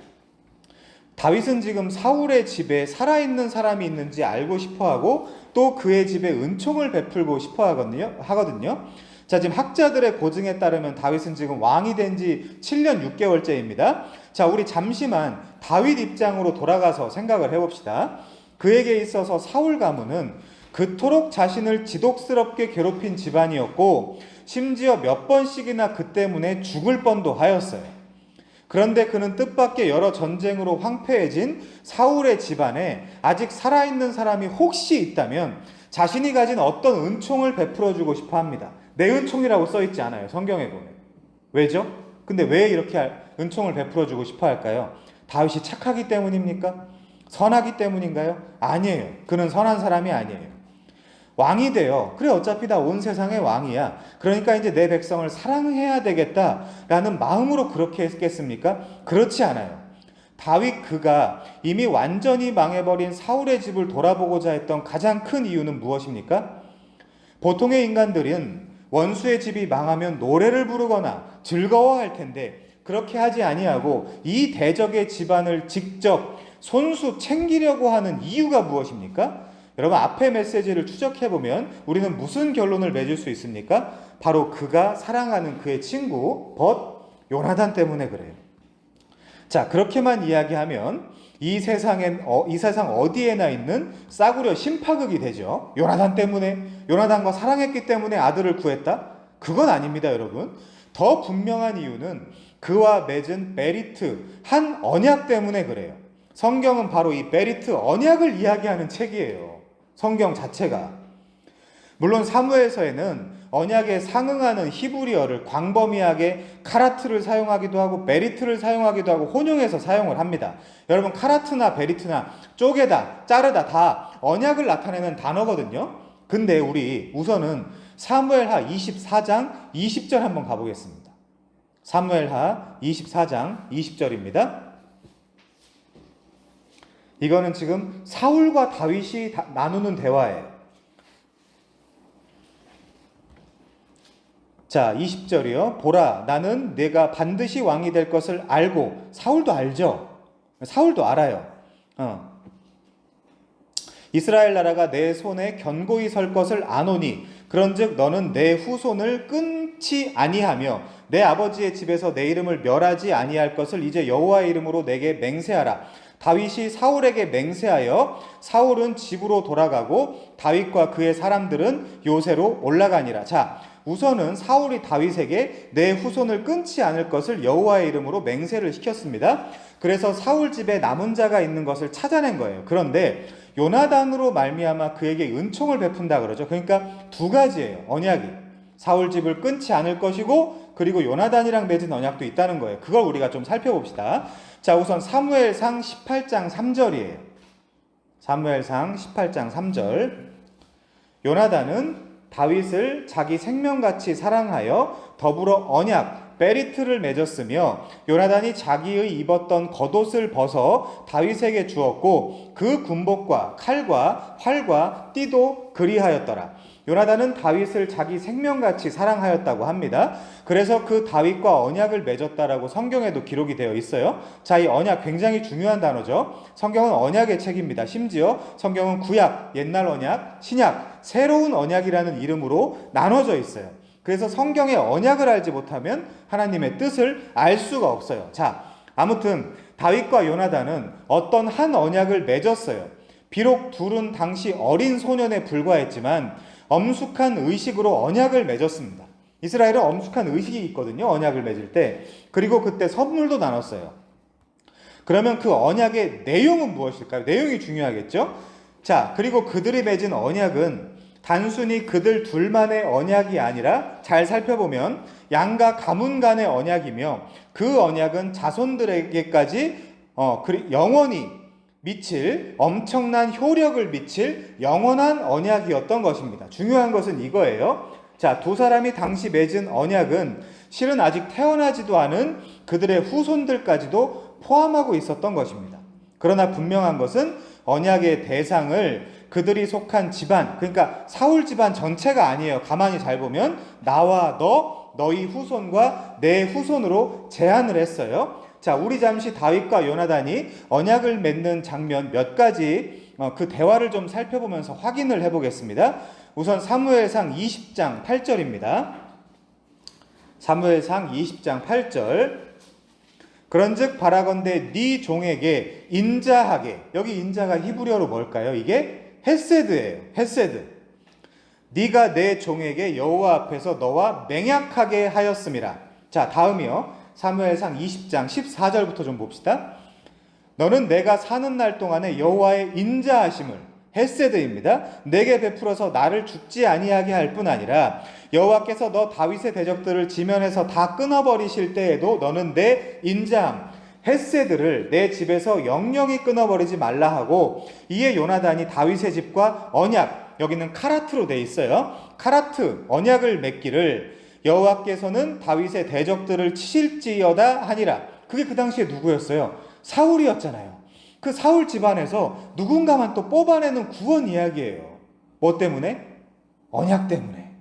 다윗은 지금 사울의 집에 살아있는 사람이 있는지 알고 싶어하고 또 그의 집에 은총을 베풀고 싶어 하거든요. 자, 지금 학자들의 고증에 따르면 다윗은 지금 왕이 된 지 7년 6개월째입니다. 자, 우리 잠시만 다윗 입장으로 돌아가서 생각을 해봅시다. 그에게 있어서 사울 가문은 그토록 자신을 지독스럽게 괴롭힌 집안이었고 심지어 몇 번씩이나 그 때문에 죽을 뻔도 하였어요. 그런데 그는 뜻밖의 여러 전쟁으로 황폐해진 사울의 집안에 아직 살아있는 사람이 혹시 있다면 자신이 가진 어떤 은총을 베풀어 주고 싶어 합니다. 내 은총이라고 써있지 않아요, 성경에 보면. 왜죠? 근데 왜 이렇게 은총을 베풀어 주고 싶어 할까요? 다윗이 착하기 때문입니까? 선하기 때문인가요? 아니에요. 그는 선한 사람이 아니에요. 왕이 돼요. 그래, 어차피 다 온 세상의 왕이야. 그러니까 이제 내 백성을 사랑해야 되겠다라는 마음으로 그렇게 했겠습니까? 그렇지 않아요. 다윗 그가 이미 완전히 망해버린 사울의 집을 돌아보고자 했던 가장 큰 이유는 무엇입니까? 보통의 인간들은 원수의 집이 망하면 노래를 부르거나 즐거워할 텐데 그렇게 하지 아니하고 이 대적의 집안을 직접 손수 챙기려고 하는 이유가 무엇입니까? 여러분, 앞의 메시지를 추적해보면 우리는 무슨 결론을 맺을 수 있습니까? 바로 그가 사랑하는 그의 친구 요나단 때문에 그래요. 자, 그렇게만 이야기하면 이 세상 어디에나 있는 싸구려 심파극이 되죠. 요나단 때문에, 요나단과 사랑했기 때문에 아들을 구했다? 그건 아닙니다, 여러분. 더 분명한 이유는 그와 맺은 베리트 한 언약 때문에 그래요. 성경은 바로 이 베리트 언약을 이야기하는 책이에요. 성경 자체가. 물론 사무엘서에는 언약에 상응하는 히브리어를 광범위하게 카라트를 사용하기도 하고 베리트를 사용하기도 하고 혼용해서 사용을 합니다. 여러분, 카라트나 베리트나 쪼개다, 자르다 다 언약을 나타내는 단어거든요. 근데 우리 우선은 사무엘하 24장 20절 한번 가보겠습니다. 사무엘하 24장 20절입니다. 이거는 지금 사울과 다윗이 나누는 대화예요. 자, 20절이요. 보라, 나는 내가 반드시 왕이 될 것을 알고. 사울도 알죠. 사울도 알아요. 이스라엘 나라가 내 손에 견고히 설 것을 아노니 그런즉 너는 내 후손을 끊지 아니하며 내 아버지의 집에서 내 이름을 멸하지 아니할 것을 이제 여호와의 이름으로 내게 맹세하라. 다윗이 사울에게 맹세하여 사울은 집으로 돌아가고 다윗과 그의 사람들은 요새로 올라가니라. 자, 우선은 사울이 다윗에게 내 후손을 끊지 않을 것을 여호와의 이름으로 맹세를 시켰습니다. 그래서 사울 집에 남은 자가 있는 것을 찾아낸 거예요. 그런데 요나단으로 말미암아 그에게 은총을 베푼다 그러죠. 그러니까 두 가지예요, 언약이. 사울 집을 끊지 않을 것이고 그리고 요나단이랑 맺은 언약도 있다는 거예요. 그걸 우리가 좀 살펴봅시다. 자, 우선 사무엘상 18장 3절이에요. 사무엘상 18장 3절. 요나단은 다윗을 자기 생명같이 사랑하여 더불어 언약 베리트를 맺었으며 요나단이 자기의 입었던 겉옷을 벗어 다윗에게 주었고 그 군복과 칼과 활과 띠도 그리하였더라. 요나단은 다윗을 자기 생명같이 사랑하였다고 합니다. 그래서 그 다윗과 언약을 맺었다라고 성경에도 기록이 되어 있어요. 자, 이 언약 굉장히 중요한 단어죠. 성경은 언약의 책입니다. 심지어 성경은 구약, 옛날 언약, 신약, 새로운 언약이라는 이름으로 나눠져 있어요. 그래서 성경의 언약을 알지 못하면 하나님의 뜻을 알 수가 없어요. 자, 아무튼 다윗과 요나단은 어떤 한 언약을 맺었어요. 비록 둘은 당시 어린 소년에 불과했지만 엄숙한 의식으로 언약을 맺었습니다. 이스라엘은 엄숙한 의식이 있거든요, 언약을 맺을 때. 그리고 그때 선물도 나눴어요. 그러면 그 언약의 내용은 무엇일까요? 내용이 중요하겠죠? 자, 그리고 그들이 맺은 언약은 단순히 그들 둘만의 언약이 아니라 잘 살펴보면 양가 가문 간의 언약이며 그 언약은 자손들에게까지 영원히 미칠 엄청난 효력을 미칠 영원한 언약이었던 것입니다. 중요한 것은 이거예요. 자, 두 사람이 당시 맺은 언약은 실은 아직 태어나지도 않은 그들의 후손들까지도 포함하고 있었던 것입니다. 그러나 분명한 것은 언약의 대상을 그들이 속한 집안, 그러니까 사울 집안 전체가 아니에요. 가만히 잘 보면 나와 너희 후손과 내 후손으로 제한을 했어요. 자, 우리 잠시 다윗과 요나단이 언약을 맺는 장면 몇 가지 그 대화를 좀 살펴보면서 확인을 해보겠습니다. 우선 사무엘상 20장 8절입니다. 사무엘상 20장 8절. 그런즉 바라건대 네 종에게 인자하게, 여기 인자가 히브리어로 뭘까요? 이게 헤세드예요. 헤세드. 네가 내 종에게 여호와 앞에서 너와 맹약하게 하였음이라. 자, 다음이요. 사무엘상 20장 14절부터 좀 봅시다. 너는 내가 사는 날 동안에 여호와의 인자하심을, 헤세드입니다, 내게 베풀어서 나를 죽지 아니하게 할 뿐 아니라 여호와께서 너 다윗의 대적들을 지면에서 다 끊어버리실 때에도 너는 내 인자함, 헤세드를 내 집에서 영영히 끊어버리지 말라 하고, 이에 요나단이 다윗의 집과 언약, 여기는 카라트로 돼 있어요. 카라트, 언약을 맺기를 여호와께서는 다윗의 대적들을 치실지어다 하니라. 그게 그 당시에 누구였어요? 사울이었잖아요. 그 사울 집안에서 누군가만 또 뽑아내는 구원 이야기예요. 뭐 때문에? 언약 때문에.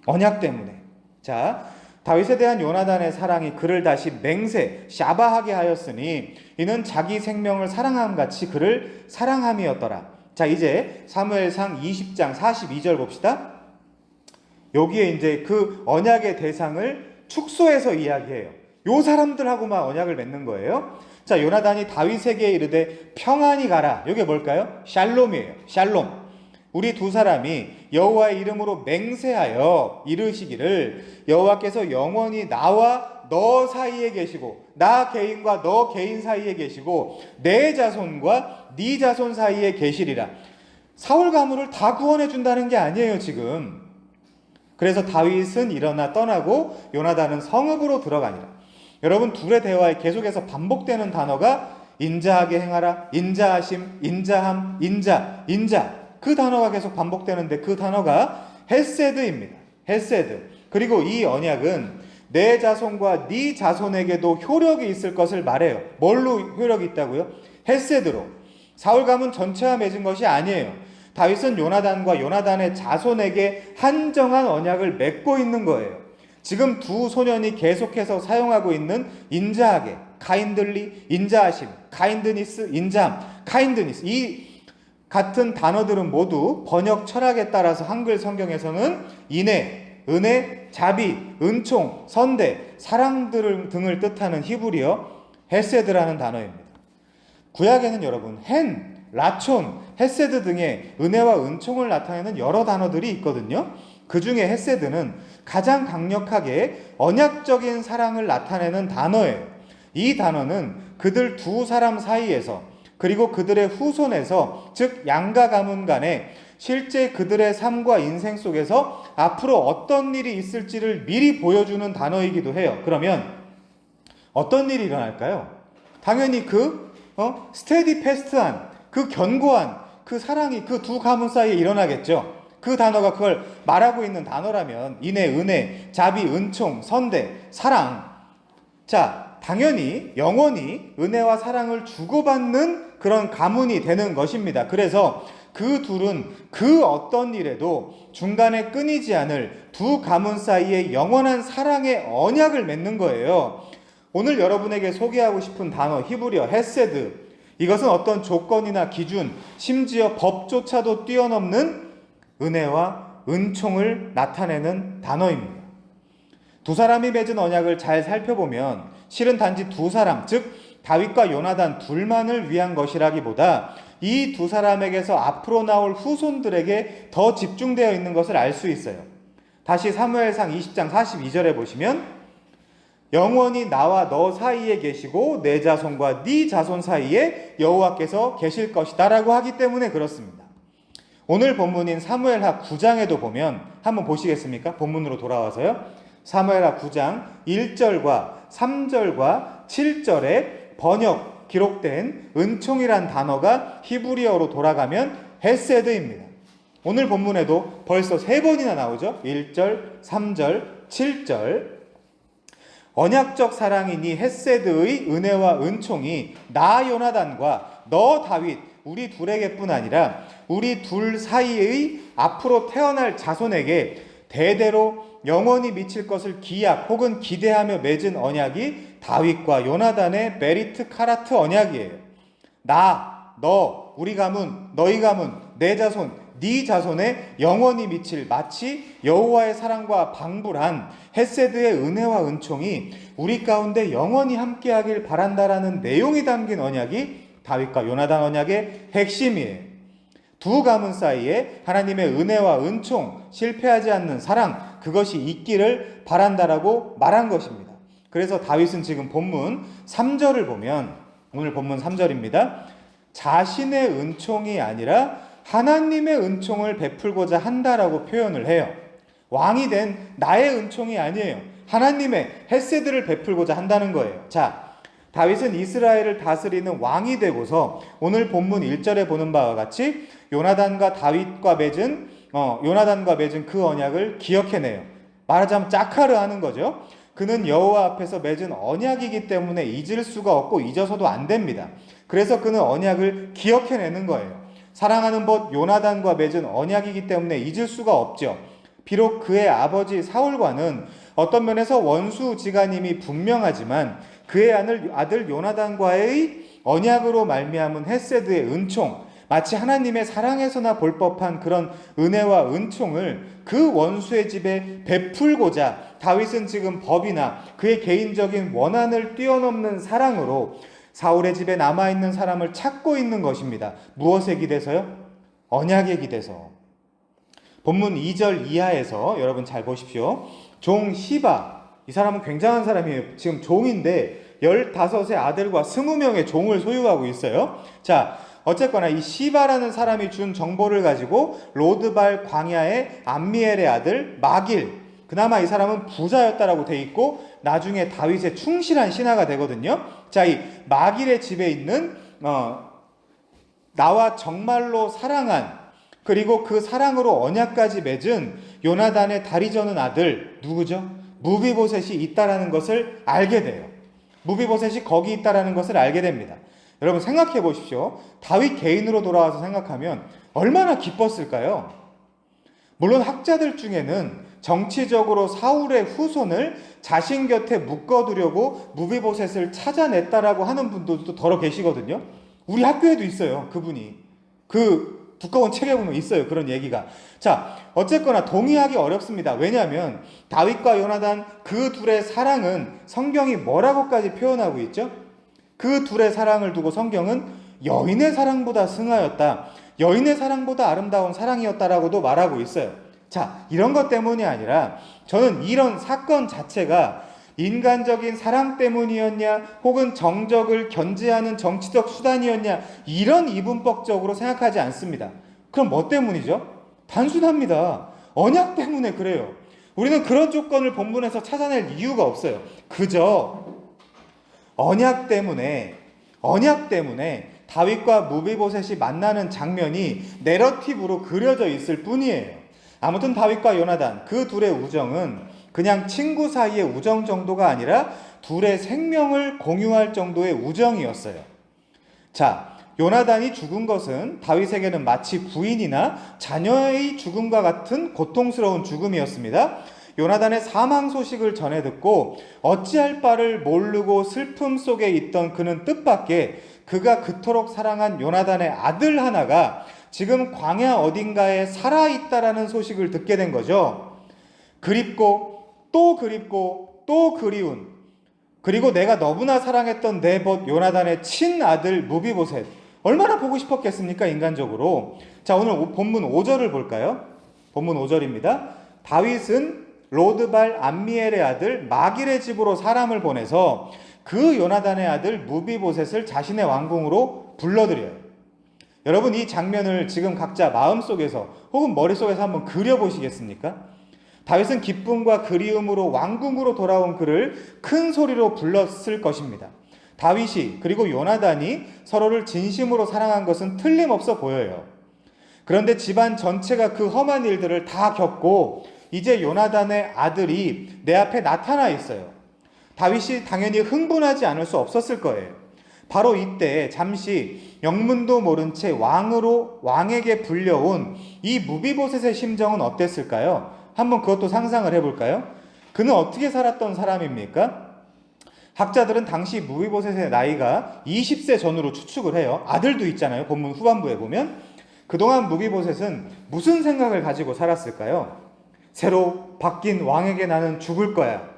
언약 때문에. 자, 다윗에 대한 요나단의 사랑이 그를 다시 맹세, 샤바하게 하였으니 이는 자기 생명을 사랑함 같이 그를 사랑함이었더라. 자, 이제 사무엘상 20장 42절 봅시다. 여기에 이제 그 언약의 대상을 축소해서 이야기해요. 요 사람들하고만 언약을 맺는 거예요. 자, 요나단이 다윗에게 이르되 평안히 가라. 이게 뭘까요? 샬롬이에요. 샬롬. 우리 두 사람이 여호와의 이름으로 맹세하여 이르시기를 여호와께서 영원히 나와 너 사이에 계시고 나 개인과 너 개인 사이에 계시고 내 자손과 네 자손 사이에 계시리라. 사울 가문을 다 구원해 준다는 게 아니에요 지금. 그래서 다윗은 일어나 떠나고 요나단은 성읍으로 들어가니라. 여러분, 둘의 대화에 계속해서 반복되는 단어가 인자하게 행하라, 인자하심, 인자함, 인자, 인자. 그 단어가 계속 반복되는데 그 단어가 헤세드입니다. 헤세드. 그리고 이 언약은 내 자손과 네 자손에게도 효력이 있을 것을 말해요. 뭘로 효력이 있다고요? 헤세드로. 사울 가문 전체와 맺은 것이 아니에요. 다윗은 요나단과 요나단의 자손에게 한정한 언약을 맺고 있는 거예요. 지금 두 소년이 계속해서 사용하고 있는 인자하게, 카인들리, 인자하심, 카인드니스, 인자함, 카인드니스, 이 같은 단어들은 모두 번역 철학에 따라서 한글 성경에서는 인애, 은혜, 자비, 은총, 선대, 사랑 등을 뜻하는 히브리어 헤세드라는 단어입니다. 구약에는 여러분 헨, 라촌, 헤세드 등의 은혜와 은총을 나타내는 여러 단어들이 있거든요. 그 중에 헤세드는 가장 강력하게 언약적인 사랑을 나타내는 단어예요. 이 단어는 그들 두 사람 사이에서 그리고 그들의 후손에서, 즉 양가 가문 간에 실제 그들의 삶과 인생 속에서 앞으로 어떤 일이 있을지를 미리 보여주는 단어이기도 해요. 그러면 어떤 일이 일어날까요? 당연히 스테디 패스트한 그 견고한 그 사랑이 그 두 가문 사이에 일어나겠죠. 그 단어가 그걸 말하고 있는 단어라면 인애, 은혜, 자비, 은총, 선대, 사랑. 자, 당연히 영원히 은혜와 사랑을 주고받는 그런 가문이 되는 것입니다. 그래서 그 둘은 그 어떤 일에도 중간에 끊이지 않을 두 가문 사이에 영원한 사랑의 언약을 맺는 거예요. 오늘 여러분에게 소개하고 싶은 단어 히브리어 헤세드, 이것은 어떤 조건이나 기준, 심지어 법조차도 뛰어넘는 은혜와 은총을 나타내는 단어입니다. 두 사람이 맺은 언약을 잘 살펴보면 실은 단지 두 사람, 즉 다윗과 요나단 둘만을 위한 것이라기보다 이 두 사람에게서 앞으로 나올 후손들에게 더 집중되어 있는 것을 알 수 있어요. 다시 사무엘상 20장 42절에 보시면 영원히 나와 너 사이에 계시고 내 자손과 네 자손 사이에 여호와께서 계실 것이다 라고 하기 때문에 그렇습니다. 오늘 본문인 사무엘하 9장에도 보면 한번 보시겠습니까? 본문으로 돌아와서요. 사무엘하 9장 1절과 3절과 7절에 번역 기록된 은총이란 단어가 히브리어로 돌아가면 헤세드입니다. 오늘 본문에도 벌써 3번이나 나오죠. 1절, 3절, 7절. 언약적 사랑이니 헤세드의 은혜와 은총이 나 요나단과 너 다윗 우리 둘에게뿐 아니라 우리 둘 사이의 앞으로 태어날 자손에게 대대로 영원히 미칠 것을 기약 혹은 기대하며 맺은 언약이 다윗과 요나단의 메리트 카라트 언약이에요. 나, 너, 우리 가문, 너희 가문, 내 자손, 네 자손에 영원히 미칠 마치 여호와의 사랑과 방불한 헤세드의 은혜와 은총이 우리 가운데 영원히 함께하길 바란다라는 내용이 담긴 언약이 다윗과 요나단 언약의 핵심이에요. 두 가문 사이에 하나님의 은혜와 은총, 실패하지 않는 사랑, 그것이 있기를 바란다라고 말한 것입니다. 그래서 다윗은 지금 본문 3절을 보면, 오늘 본문 3절입니다. 자신의 은총이 아니라 하나님의 은총을 베풀고자 한다라고 표현을 해요. 왕이 된 나의 은총이 아니에요. 하나님의 헤세드를 베풀고자 한다는 거예요. 자, 다윗은 이스라엘을 다스리는 왕이 되고서 오늘 본문 1절에 보는 바와 같이 요나단과 맺은 그 언약을 기억해내요. 말하자면 짝하르 하는 거죠. 그는 여호와 앞에서 맺은 언약이기 때문에 잊을 수가 없고 잊어서도 안 됩니다. 그래서 그는 언약을 기억해내는 거예요. 사랑하는 법 요나단과 맺은 언약이기 때문에 잊을 수가 없죠. 비록 그의 아버지 사울과는 어떤 면에서 원수지간임이 분명하지만 그의 아들 요나단과의 언약으로 말미암은 헤세드의 은총, 마치 하나님의 사랑에서나 볼 법한 그런 은혜와 은총을 그 원수의 집에 베풀고자 다윗은 지금 법이나 그의 개인적인 원한을 뛰어넘는 사랑으로 사울의 집에 남아있는 사람을 찾고 있는 것입니다. 무엇에 기대서요? 언약에 기대서. 본문 2절 이하에서 여러분 잘 보십시오. 종 시바, 이 사람은 굉장한 사람이에요. 지금 종인데 15의 아들과 20명의 종을 소유하고 있어요. 자, 어쨌거나 이 시바라는 사람이 준 정보를 가지고 로드발 광야의 암미엘의 아들 마길, 그나마 이 사람은 부자였다라고 돼 있고 나중에 다윗의 충실한 신하가 되거든요. 자, 이 마길의 집에 있는 나와 정말로 사랑한, 그리고 그 사랑으로 언약까지 맺은 요나단의 다리 저는 아들 누구죠? 무비보셋이 있다라는 것을 알게 돼요. 무비보셋이 거기 있다라는 것을 알게 됩니다. 여러분 생각해 보십시오. 다윗 개인으로 돌아와서 생각하면 얼마나 기뻤을까요? 물론 학자들 중에는 정치적으로 사울의 후손을 자신 곁에 묶어두려고 무비보셋을 찾아냈다라고 하는 분들도 더러 계시거든요. 우리 학교에도 있어요. 그분이. 그 두꺼운 책에 보면 있어요. 그런 얘기가. 자, 어쨌거나 동의하기 어렵습니다. 왜냐하면 다윗과 요나단 그 둘의 사랑은 성경이 뭐라고까지 표현하고 있죠? 그 둘의 사랑을 두고 성경은 여인의 사랑보다 승하였다, 여인의 사랑보다 아름다운 사랑이었다라고도 말하고 있어요. 자, 이런 것 때문이 아니라 저는 이런 사건 자체가 인간적인 사랑 때문이었냐 혹은 정적을 견제하는 정치적 수단이었냐 이런 이분법적으로 생각하지 않습니다. 그럼 뭐 때문이죠? 단순합니다. 언약 때문에 그래요. 우리는 그런 조건을 본문에서 찾아낼 이유가 없어요. 그저 언약 때문에 다윗과 무비보셋이 만나는 장면이 내러티브로 그려져 있을 뿐이에요. 아무튼 다윗과 요나단 그 둘의 우정은 그냥 친구 사이의 우정 정도가 아니라 둘의 생명을 공유할 정도의 우정이었어요. 자, 요나단이 죽은 것은 다윗에게는 마치 부인이나 자녀의 죽음과 같은 고통스러운 죽음이었습니다. 요나단의 사망 소식을 전해 듣고 어찌할 바를 모르고 슬픔 속에 있던 그는 뜻밖의 그가 그토록 사랑한 요나단의 아들 하나가 지금 광야 어딘가에 살아있다라는 소식을 듣게 된 거죠. 그립고 또 그리운, 그리고 내가 너무나 사랑했던 내 벗 요나단의 친아들 무비보셋, 얼마나 보고 싶었겠습니까, 인간적으로. 자, 오늘 본문 5절을 볼까요? 본문 5절입니다. 다윗은 로드발 암미엘의 아들 마길의 집으로 사람을 보내서 그 요나단의 아들 무비보셋을 자신의 왕궁으로 불러들여요. 여러분, 이 장면을 지금 각자 마음속에서 혹은 머릿속에서 한번 그려보시겠습니까? 다윗은 기쁨과 그리움으로 왕궁으로 돌아온 그를 큰 소리로 불렀을 것입니다. 다윗이 그리고 요나단이 서로를 진심으로 사랑한 것은 틀림없어 보여요. 그런데 집안 전체가 그 험한 일들을 다 겪고 이제 요나단의 아들이 내 앞에 나타나 있어요. 다윗이 당연히 흥분하지 않을 수 없었을 거예요. 바로 이때 잠시 영문도 모른 채 왕에게 불려온 이 무비보셋의 심정은 어땠을까요? 한번 그것도 상상을 해볼까요? 그는 어떻게 살았던 사람입니까? 학자들은 당시 무비보셋의 나이가 20세 전후로 추측을 해요. 아들도 있잖아요. 본문 후반부에 보면. 그동안 무비보셋은 무슨 생각을 가지고 살았을까요? 새로 바뀐 왕에게 나는 죽을 거야.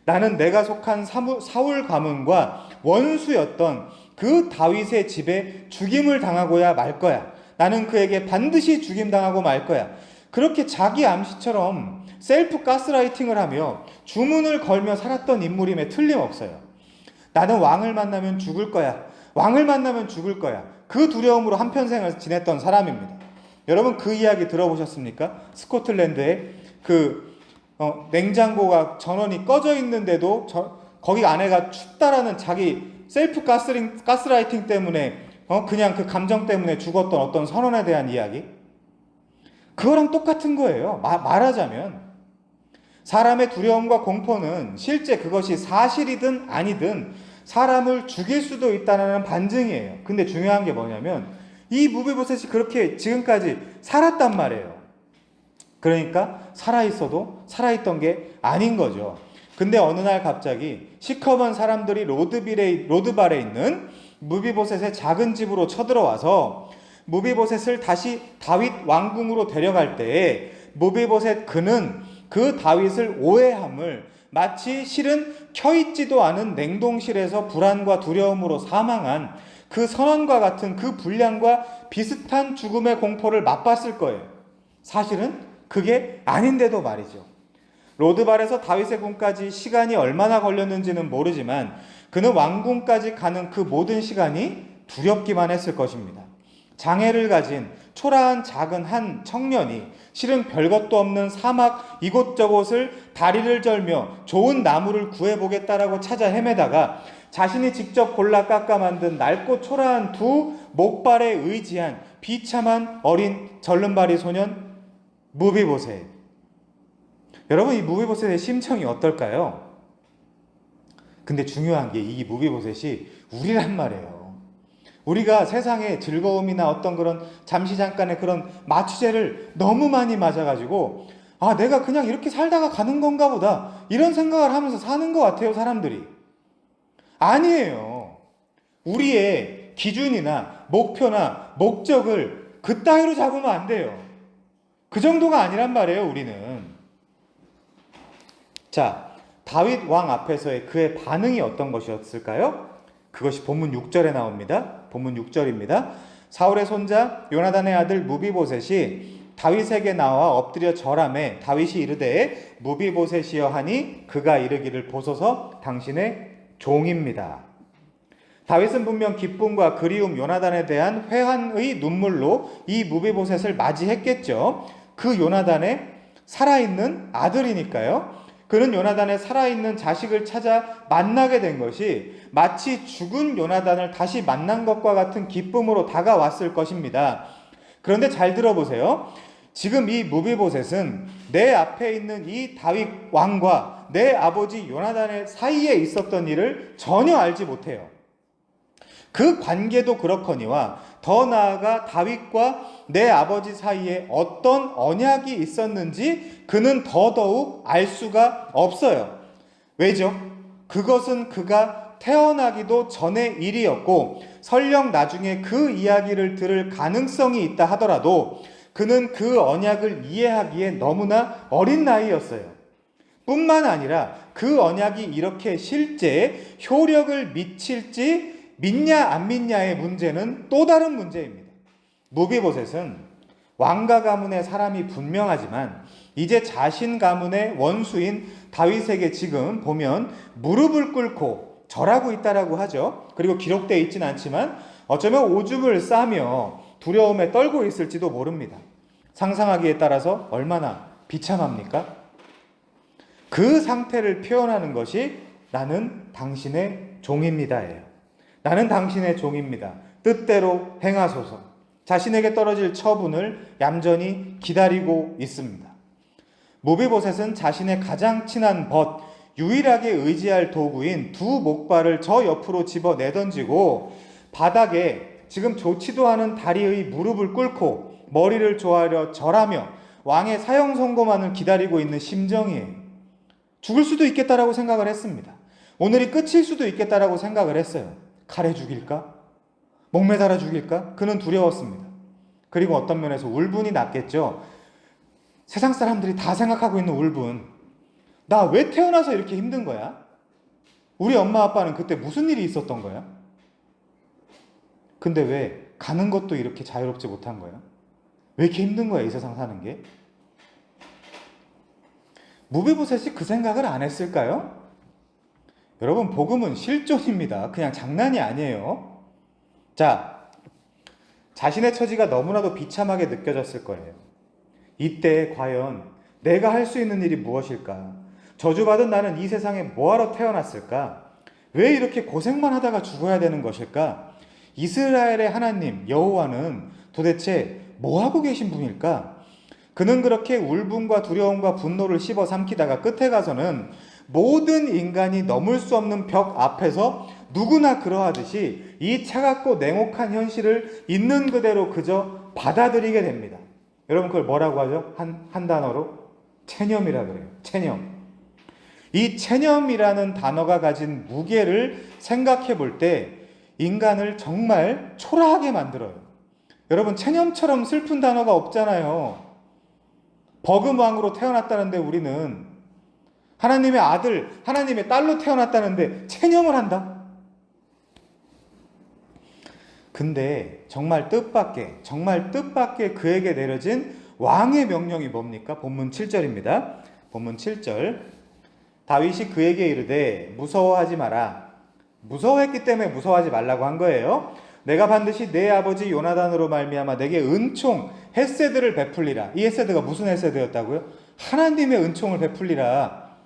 나는 내가 속한 사울 가문과 원수였던 그 다윗의 집에 죽임을 당하고야 말 거야. 나는 그에게 반드시 죽임당하고 말 거야. 그렇게 자기 암시처럼 셀프 가스라이팅을 하며 주문을 걸며 살았던 인물임에 틀림없어요. 나는 왕을 만나면 죽을 거야. 왕을 만나면 죽을 거야. 그 두려움으로 한평생을 지냈던 사람입니다. 여러분 그 이야기 들어보셨습니까? 스코틀랜드에 냉장고가 전원이 꺼져 있는데도 거기 안에가 춥다라는 자기 셀프 가스라이팅 때문에 그냥 그 감정 때문에 죽었던 어떤 선원에 대한 이야기. 그거랑 똑같은 거예요. 말하자면 사람의 두려움과 공포는 실제 그것이 사실이든 아니든 사람을 죽일 수도 있다는 반증이에요. 근데 중요한 게 뭐냐면 이 무비보셋이 그렇게 지금까지 살았단 말이에요. 그러니까 살아있어도 살아있던 게 아닌 거죠. 근데 어느 날 갑자기 시커먼 사람들이 로드발에 있는 무비보셋의 작은 집으로 쳐들어와서 무비보셋을 다시 다윗 왕궁으로 데려갈 때에 무비보셋 그는 그 다윗을 오해함을 마치 실은 켜있지도 않은 냉동실에서 불안과 두려움으로 사망한 그 선원과 같은 그 분량과 비슷한 죽음의 공포를 맛봤을 거예요. 사실은 그게 아닌데도 말이죠. 로드발에서 다윗의 궁까지 시간이 얼마나 걸렸는지는 모르지만 그는 왕궁까지 가는 그 모든 시간이 두렵기만 했을 것입니다. 장애를 가진 초라한 작은 한 청년이 실은 별것도 없는 사막 이곳저곳을 다리를 절며 좋은 나무를 구해보겠다라고 찾아 헤매다가 자신이 직접 골라 깎아 만든 낡고 초라한 두 목발에 의지한 비참한 어린 절름발이 소년 무비보셋. 여러분 이 무비보셋의 심정이 어떨까요? 근데 중요한 게 이 무비보셋이 우리란 말이에요. 우리가 세상의 즐거움이나 어떤 그런 잠시 잠깐의 그런 마취제를 너무 많이 맞아가지고 내가 그냥 이렇게 살다가 가는 건가 보다 이런 생각을 하면서 사는 것 같아요. 사람들이. 아니에요. 우리의 기준이나 목표나 목적을 그따위로 잡으면 안 돼요. 그 정도가 아니란 말이에요. 우리는. 자, 다윗 왕 앞에서의 그의 반응이 어떤 것이었을까요? 그것이 본문 6절에 나옵니다. 본문 6절입니다. 사울의 손자 요나단의 아들 무비보셋이 다윗에게 나와 엎드려 절하매 다윗이 이르되 무비보셋이여 하니 그가 이르기를 보소서 당신의 종입니다. 다윗은 분명 기쁨과 그리움 요나단에 대한 회한의 눈물로 이 무비보셋을 맞이했겠죠. 그 요나단의 살아있는 아들이니까요. 그는 요나단의 살아있는 자식을 찾아 만나게 된 것이 마치 죽은 요나단을 다시 만난 것과 같은 기쁨으로 다가왔을 것입니다. 그런데 잘 들어보세요. 지금 이 무비보셋은 내 앞에 있는 이 다윗 왕과 내 아버지 요나단의 사이에 있었던 일을 전혀 알지 못해요. 그 관계도 그렇거니와 더 나아가 다윗과 내 아버지 사이에 어떤 언약이 있었는지 그는 더더욱 알 수가 없어요. 왜죠? 그것은 그가 태어나기도 전의 일이었고 설령 나중에 그 이야기를 들을 가능성이 있다 하더라도 그는 그 언약을 이해하기에 너무나 어린 나이였어요. 뿐만 아니라 그 언약이 이렇게 실제 효력을 미칠지 믿냐 안 믿냐의 문제는 또 다른 문제입니다. 무비보셋은 왕가 가문의 사람이 분명하지만 이제 자신 가문의 원수인 다윗에게 지금 보면 무릎을 꿇고 절하고 있다라고 하죠. 그리고 기록되어 있지는 않지만 어쩌면 오줌을 싸며 두려움에 떨고 있을지도 모릅니다. 상상하기에 따라서 얼마나 비참합니까? 그 상태를 표현하는 것이 나는 당신의 종입니다예요. 나는 당신의 종입니다. 뜻대로 행하소서. 자신에게 떨어질 처분을 얌전히 기다리고 있습니다. 무비보셋은 자신의 가장 친한 벗, 유일하게 의지할 도구인 두 목발을 저 옆으로 집어 내던지고 바닥에 지금 좋지도 않은 다리의 무릎을 꿇고 머리를 조아려 절하며 왕의 사형 선고만을 기다리고 있는 심정이에요. 죽을 수도 있겠다라고 생각을 했습니다. 오늘이 끝일 수도 있겠다라고 생각을 했어요. 칼에 죽일까? 목매달아 죽일까? 그는 두려웠습니다. 그리고 어떤 면에서 울분이 났겠죠. 세상 사람들이 다 생각하고 있는 울분. 나 왜 태어나서 이렇게 힘든 거야? 우리 엄마 아빠는 그때 무슨 일이 있었던 거야? 근데 왜 가는 것도 이렇게 자유롭지 못한 거야? 왜 이렇게 힘든 거야, 이 세상 사는 게? 무비보셋이 그 생각을 안 했을까요? 여러분, 복음은 실존입니다. 그냥 장난이 아니에요. 자, 자신의 처지가 너무나도 비참하게 느껴졌을 거예요. 이때 과연 내가 할 수 있는 일이 무엇일까? 저주받은 나는 이 세상에 뭐하러 태어났을까? 왜 이렇게 고생만 하다가 죽어야 되는 것일까? 이스라엘의 하나님 여호와는 도대체 뭐하고 계신 분일까? 그는 그렇게 울분과 두려움과 분노를 씹어 삼키다가 끝에 가서는 모든 인간이 넘을 수 없는 벽 앞에서 누구나 그러하듯이 이 차갑고 냉혹한 현실을 있는 그대로 그저 받아들이게 됩니다. 여러분, 그걸 뭐라고 하죠? 한 단어로? 체념이라 그래요. 체념. 이 체념이라는 단어가 가진 무게를 생각해 볼 때 인간을 정말 초라하게 만들어요. 여러분, 체념처럼 슬픈 단어가 없잖아요. 버금왕으로 태어났다는데 우리는 하나님의 아들, 하나님의 딸로 태어났다는데 체념을 한다? 근데 정말 뜻밖의 그에게 내려진 왕의 명령이 뭡니까? 본문 7절입니다. 본문 7절. 다윗이 그에게 이르되 무서워하지 마라. 무서워했기 때문에 무서워하지 말라고 한 거예요. 내가 반드시 내 아버지 요나단으로 말미암아 내게 은총 헤세드를 베풀리라. 이 헤세드가 무슨 헤세드였다고요? 하나님의 은총을 베풀리라.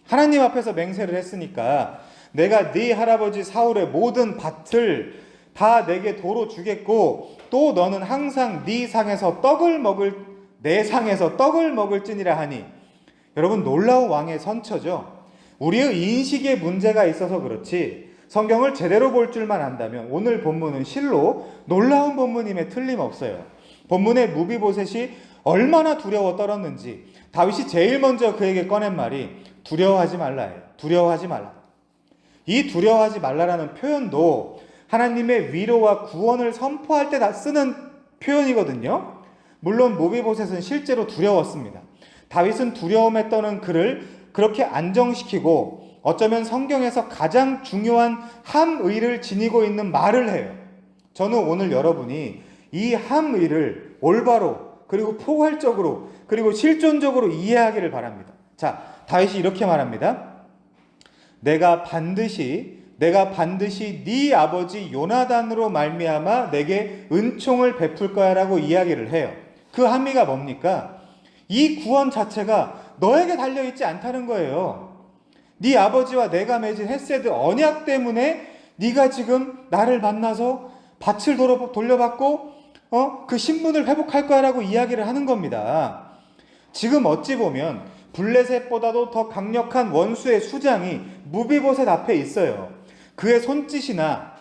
하나님 앞에서 맹세를 했으니까 내가 네 할아버지 사울의 모든 밭을 다 내게 도로 주겠고 또 너는 항상 네 상에서 내 상에서 떡을 먹을지니라 하니. 여러분, 놀라운 왕의 선처죠. 우리의 인식에 문제가 있어서 그렇지 성경을 제대로 볼 줄만 안다면 오늘 본문은 실로 놀라운 본문임에 틀림없어요. 본문의 무비보셋이 얼마나 두려워 떨었는지 다윗이 제일 먼저 그에게 꺼낸 말이 두려워하지 말라예요. 두려워하지 말라. 이 두려워하지 말라라는 표현도 하나님의 위로와 구원을 선포할 때 다 쓰는 표현이거든요. 물론 무비보셋은 실제로 두려웠습니다. 다윗은 두려움에 떠는 그를 그렇게 안정시키고 어쩌면 성경에서 가장 중요한 함의를 지니고 있는 말을 해요. 저는 오늘 여러분이 이 함의를 올바로 그리고 포괄적으로 그리고 실존적으로 이해하기를 바랍니다. 자, 다윗이 이렇게 말합니다. 내가 반드시 네 아버지 요나단으로 말미암아 내게 은총을 베풀 거야라고 이야기를 해요. 그 함의가 뭡니까? 이 구원 자체가 너에게 달려있지 않다는 거예요. 네 아버지와 내가 맺은 헤세드 언약 때문에 네가 지금 나를 만나서 밭을 돌려받고 그 신분을 회복할 거야라고 이야기를 하는 겁니다. 지금 어찌 보면 블레셋보다도 더 강력한 원수의 수장이 무비보셋 앞에 있어요. 그의 손짓이나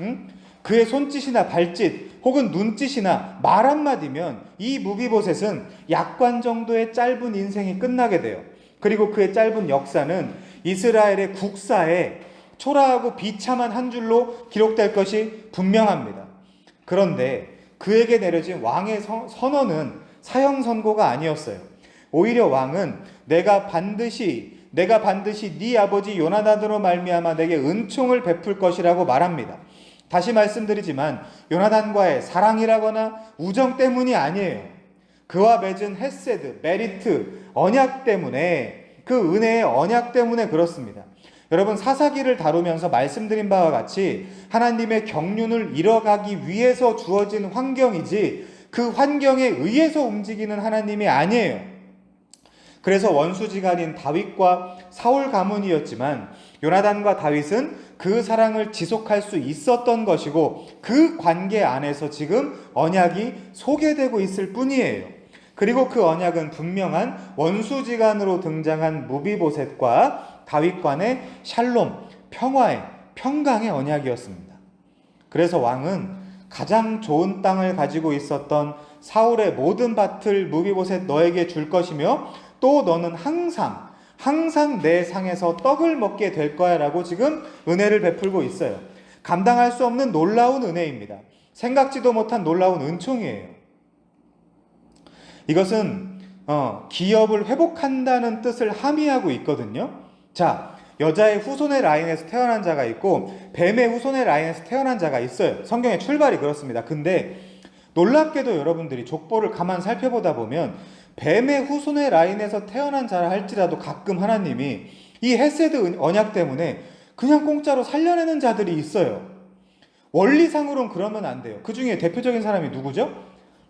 발짓 혹은 눈짓이나 말 한마디면 이 무비보셋은 약관 정도의 짧은 인생이 끝나게 돼요. 그리고 그의 짧은 역사는 이스라엘의 국사에 초라하고 비참한 한 줄로 기록될 것이 분명합니다. 그런데 그에게 내려진 왕의 선언은 사형 선고가 아니었어요. 오히려 왕은 내가 반드시 네 아버지 요나단으로 말미암아 내게 은총을 베풀 것이라고 말합니다. 다시 말씀드리지만 요나단과의 사랑이라거나 우정 때문이 아니에요. 그와 맺은 헤세드, 메리트, 언약 때문에, 그 은혜의 언약 때문에 그렇습니다. 여러분, 사사기를 다루면서 말씀드린 바와 같이 하나님의 경륜을 이뤄가기 위해서 주어진 환경이지 그 환경에 의해서 움직이는 하나님이 아니에요. 그래서 원수지간인 다윗과 사울 가문이었지만 요나단과 다윗은 그 사랑을 지속할 수 있었던 것이고 그 관계 안에서 지금 언약이 소개되고 있을 뿐이에요. 그리고 그 언약은 분명한 원수지간으로 등장한 무비보셋과 다윗 간의 샬롬, 평강의 언약이었습니다. 그래서 왕은 가장 좋은 땅을 가지고 있었던 사울의 모든 밭을 무비보셋 너에게 줄 것이며 또 너는 항상 내 상에서 떡을 먹게 될 거야 라고 지금 은혜를 베풀고 있어요. 감당할 수 없는 놀라운 은혜입니다. 생각지도 못한 놀라운 은총이에요. 이것은 기업을 회복한다는 뜻을 함의하고 있거든요. 자, 여자의 후손의 라인에서 태어난 자가 있고 뱀의 후손의 라인에서 태어난 자가 있어요. 성경의 출발이 그렇습니다. 근데 놀랍게도 여러분들이 족보를 가만 살펴보다 보면 뱀의 후손의 라인에서 태어난 자라 할지라도 가끔 하나님이 이 헤세드 언약 때문에 그냥 공짜로 살려내는 자들이 있어요. 원리상으로는 그러면 안 돼요. 그 중에 대표적인 사람이 누구죠?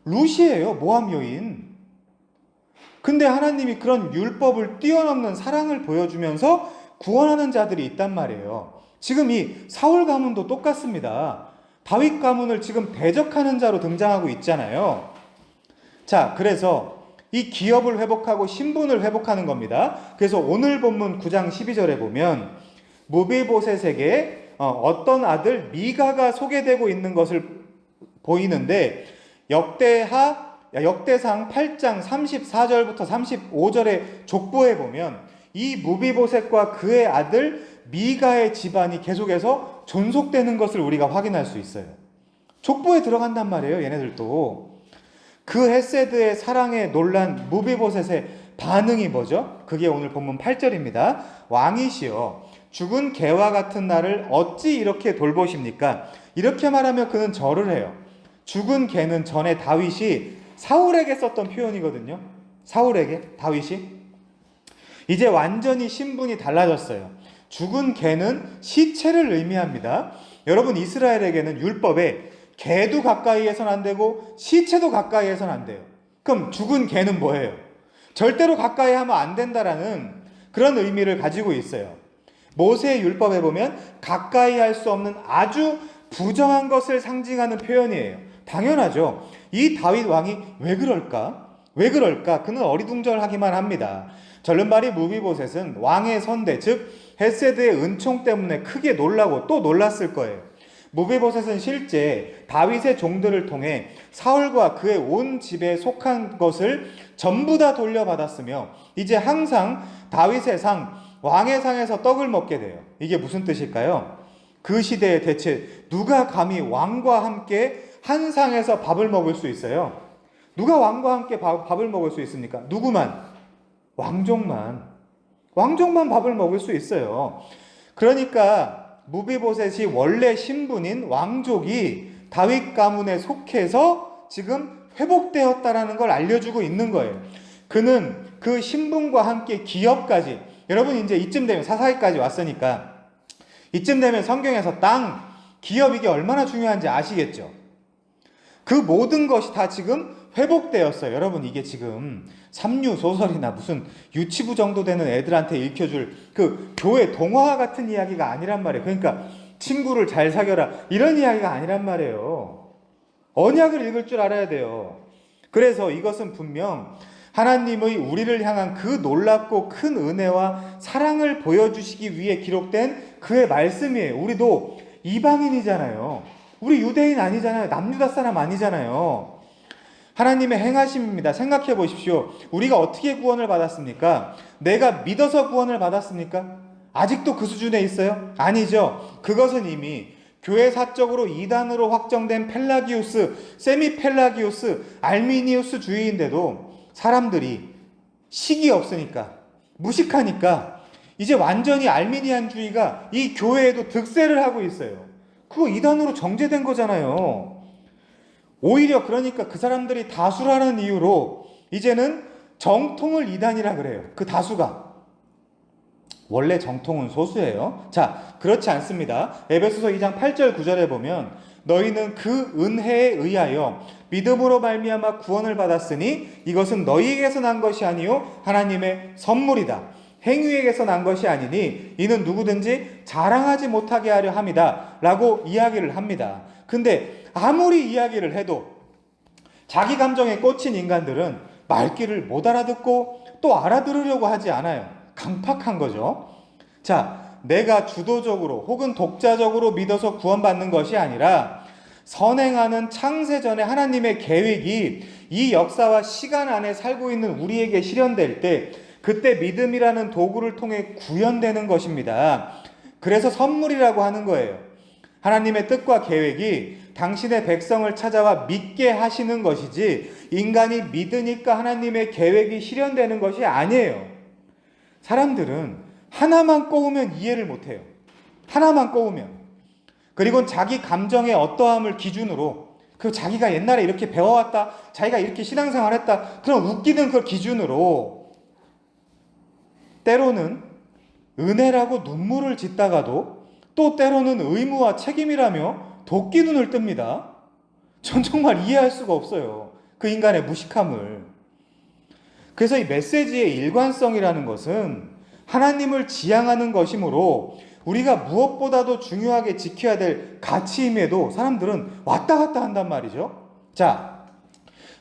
룻이에요. 모압 여인. 근데 하나님이 그런 율법을 뛰어넘는 사랑을 보여주면서 구원하는 자들이 있단 말이에요. 지금 이 사울 가문도 똑같습니다. 다윗 가문을 지금 대적하는 자로 등장하고 있잖아요. 자, 그래서 이 기업을 회복하고 신분을 회복하는 겁니다. 그래서 오늘 본문 9장 12절에 보면 무비보셋에게 어떤 아들 미가가 소개되고 있는 것을 보이는데 역대상 8장 34절부터 35절의 족보에 보면 이 무비보셋과 그의 아들 미가의 집안이 계속해서 존속되는 것을 우리가 확인할 수 있어요. 족보에 들어간단 말이에요. 얘네들도. 그 헤세드의 사랑에 놀란 무비보셋의 반응이 뭐죠? 그게 오늘 본문 8절입니다. 왕이시여 죽은 개와 같은 나를 어찌 이렇게 돌보십니까? 이렇게 말하며 그는 절을 해요. 죽은 개는 전에 다윗이 사울에게 썼던 표현이거든요. 사울에게 다윗이. 이제 완전히 신분이 달라졌어요. 죽은 개는 시체를 의미합니다. 여러분, 이스라엘에게는 율법에 개도 가까이 해서는 안 되고 시체도 가까이 해서는 안 돼요. 그럼 죽은 개는 뭐예요? 절대로 가까이 하면 안 된다라는 그런 의미를 가지고 있어요. 모세의 율법에 보면 가까이 할 수 없는 아주 부정한 것을 상징하는 표현이에요. 당연하죠. 이 다윗 왕이 왜 그럴까? 왜 그럴까? 그는 어리둥절하기만 합니다. 절름발이 무비보셋은 왕의 선대, 즉 헤세드의 은총 때문에 크게 놀라고 또 놀랐을 거예요. 무비보셋은 실제 다윗의 종들을 통해 사울과 그의 온 집에 속한 것을 전부 다 돌려받았으며 이제 항상 다윗의 상, 왕의 상에서 떡을 먹게 돼요. 이게 무슨 뜻일까요? 그 시대에 대체 누가 감히 왕과 함께 한 상에서 밥을 먹을 수 있어요? 누가 왕과 함께 밥을 먹을 수 있습니까? 누구만? 왕족만 밥을 먹을 수 있어요. 그러니까 무비보셋이 원래 신분인 왕족이 다윗 가문에 속해서 지금 회복되었다라는 걸 알려주고 있는 거예요. 그는 그 신분과 함께 기업까지, 여러분 이제 이쯤 되면 사사기까지 왔으니까 이쯤 되면 성경에서 땅, 기업 이게 얼마나 중요한지 아시겠죠? 그 모든 것이 다 지금 회복되었어요. 여러분 이게 지금 삼류 소설이나 무슨 유치부 정도 되는 애들한테 읽혀줄 그 교회 동화 같은 이야기가 아니란 말이에요. 그러니까 친구를 잘 사귀어라 이런 이야기가 아니란 말이에요. 언약을 읽을 줄 알아야 돼요. 그래서 이것은 분명 하나님의 우리를 향한 그 놀랍고 큰 은혜와 사랑을 보여주시기 위해 기록된 그의 말씀이에요. 우리도 이방인이잖아요. 우리 유대인 아니잖아요. 남유다 사람 아니잖아요. 하나님의 행하심입니다. 생각해 보십시오. 우리가 어떻게 구원을 받았습니까? 내가 믿어서 구원을 받았습니까? 아직도 그 수준에 있어요? 아니죠. 그것은 이미 교회사적으로 이단으로 확정된 펠라기우스, 세미펠라기우스, 알미니우스 주의인데도 사람들이 식이 없으니까, 무식하니까 이제 완전히 알미니안주의가 이 교회에도 득세를 하고 있어요. 그거 이단으로 정죄된 거잖아요. 오히려 그러니까 그 사람들이 다수라는 이유로 이제는 정통을 이단이라 그래요. 그 다수가. 원래 정통은 소수예요. 자, 그렇지 않습니다. 에베소서 2장 8절 9절에 보면 너희는 그 은혜에 의하여 믿음으로 말미암아 구원을 받았으니 이것은 너희에게서 난 것이 아니요 하나님의 선물이다. 행위에게서 난 것이 아니니 이는 누구든지 자랑하지 못하게 하려 함이다 라고 이야기를 합니다. 근데 아무리 이야기를 해도 자기 감정에 꽂힌 인간들은 말귀를 못 알아듣고 또 알아들으려고 하지 않아요. 강팍한 거죠. 자, 내가 주도적으로 혹은 독자적으로 믿어서 구원받는 것이 아니라 선행하는 창세전에 하나님의 계획이 이 역사와 시간 안에 살고 있는 우리에게 실현될 때 그때 믿음이라는 도구를 통해 구현되는 것입니다. 그래서 선물이라고 하는 거예요. 하나님의 뜻과 계획이 당신의 백성을 찾아와 믿게 하시는 것이지 인간이 믿으니까 하나님의 계획이 실현되는 것이 아니에요. 사람들은 하나만 꼬우면 이해를 못해요. 하나만 꼬우면. 그리고 자기 감정의 어떠함을 기준으로 그 자기가 옛날에 이렇게 배워왔다, 자기가 이렇게 신앙생활 했다, 그런 웃기는 그 기준으로 때로는 은혜라고 눈물을 짓다가도 또 때로는 의무와 책임이라며 도끼 눈을 뜹니다. 전 정말 이해할 수가 없어요, 그 인간의 무식함을. 그래서 이 메시지의 일관성이라는 것은 하나님을 지향하는 것이므로 우리가 무엇보다도 중요하게 지켜야 될 가치임에도 사람들은 왔다 갔다 한단 말이죠. 자,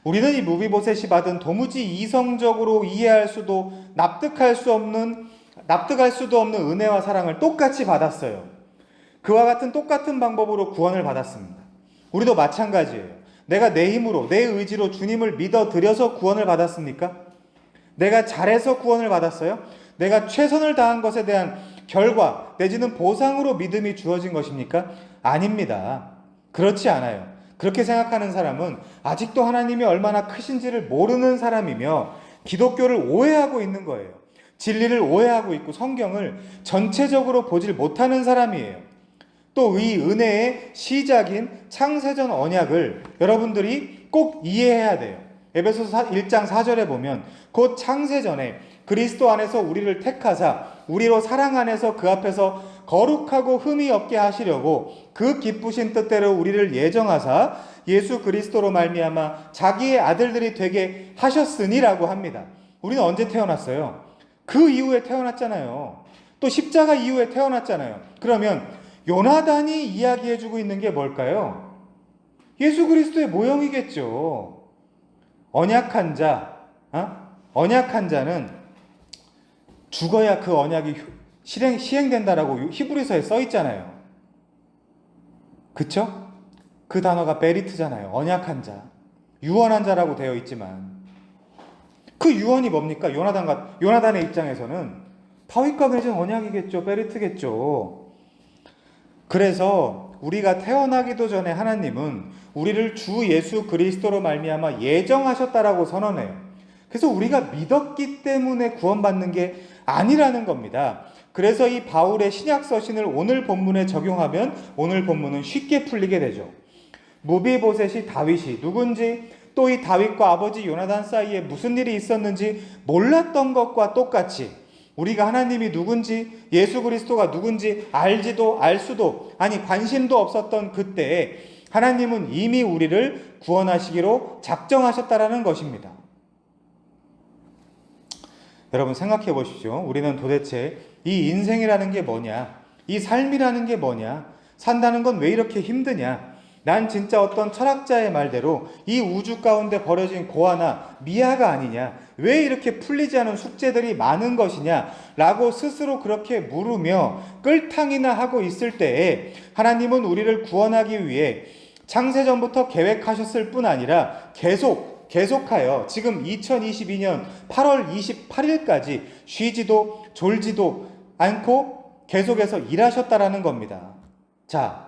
우리는 이 무비보셋이 받은 도무지 이성적으로 이해할 수도 납득할 수도 없는 은혜와 사랑을 똑같이 받았어요. 그와 같은 똑같은 방법으로 구원을 받았습니다. 우리도 마찬가지예요. 내가 내 힘으로, 내 의지로 주님을 믿어드려서 구원을 받았습니까? 내가 잘해서 구원을 받았어요? 내가 최선을 다한 것에 대한 결과 내지는 보상으로 믿음이 주어진 것입니까? 아닙니다. 그렇지 않아요. 그렇게 생각하는 사람은 아직도 하나님이 얼마나 크신지를 모르는 사람이며 기독교를 오해하고 있는 거예요. 진리를 오해하고 있고 성경을 전체적으로 보질 못하는 사람이에요. 또 이 은혜의 시작인 창세전 언약을 여러분들이 꼭 이해해야 돼요. 에베소서 1장 4절에 보면 곧 창세전에 그리스도 안에서 우리를 택하사 우리로 사랑 안에서 그 앞에서 거룩하고 흠이 없게 하시려고 그 기쁘신 뜻대로 우리를 예정하사 예수 그리스도로 말미암아 자기의 아들들이 되게 하셨으니라고 합니다. 우리는 언제 태어났어요? 그 이후에 태어났잖아요. 또 십자가 이후에 태어났잖아요. 그러면 요나단이 이야기해주고 있는 게 뭘까요? 예수 그리스도의 모형이겠죠. 언약한 자는 죽어야 그 언약이 시행된다라고 히브리서에 써 있잖아요. 그쵸? 그 단어가 베리트잖아요. 언약한 자, 유언한 자라고 되어 있지만 그 유언이 뭡니까? 요나단의 입장에서는 다윗과 맺은 언약이겠죠. 베리트겠죠. 그래서 우리가 태어나기도 전에 하나님은 우리를 주 예수 그리스도로 말미암아 예정하셨다라고 선언해요. 그래서 우리가 믿었기 때문에 구원받는 게 아니라는 겁니다. 그래서 이 바울의 신약 서신을 오늘 본문에 적용하면 오늘 본문은 쉽게 풀리게 되죠. 무비보셋이 다윗이 누군지, 또 이 다윗과 아버지 요나단 사이에 무슨 일이 있었는지 몰랐던 것과 똑같이 우리가 하나님이 누군지, 예수 그리스도가 누군지 알지도 알 수도 아니 관심도 없었던 그때에 하나님은 이미 우리를 구원하시기로 작정하셨다라는 것입니다. 여러분 생각해 보십시오. 우리는 도대체 이 인생이라는 게 뭐냐? 이 삶이라는 게 뭐냐? 산다는 건 왜 이렇게 힘드냐? 난 진짜 어떤 철학자의 말대로 이 우주 가운데 버려진 고아나 미아가 아니냐? 왜 이렇게 풀리지 않은 숙제들이 많은 것이냐? 라고 스스로 그렇게 물으며 끌탕이나 하고 있을 때에 하나님은 우리를 구원하기 위해 창세전부터 계획하셨을 뿐 아니라 계속하여 지금 2022년 8월 28일까지 쉬지도 졸지도 않고 계속해서 일하셨다라는 겁니다. 자,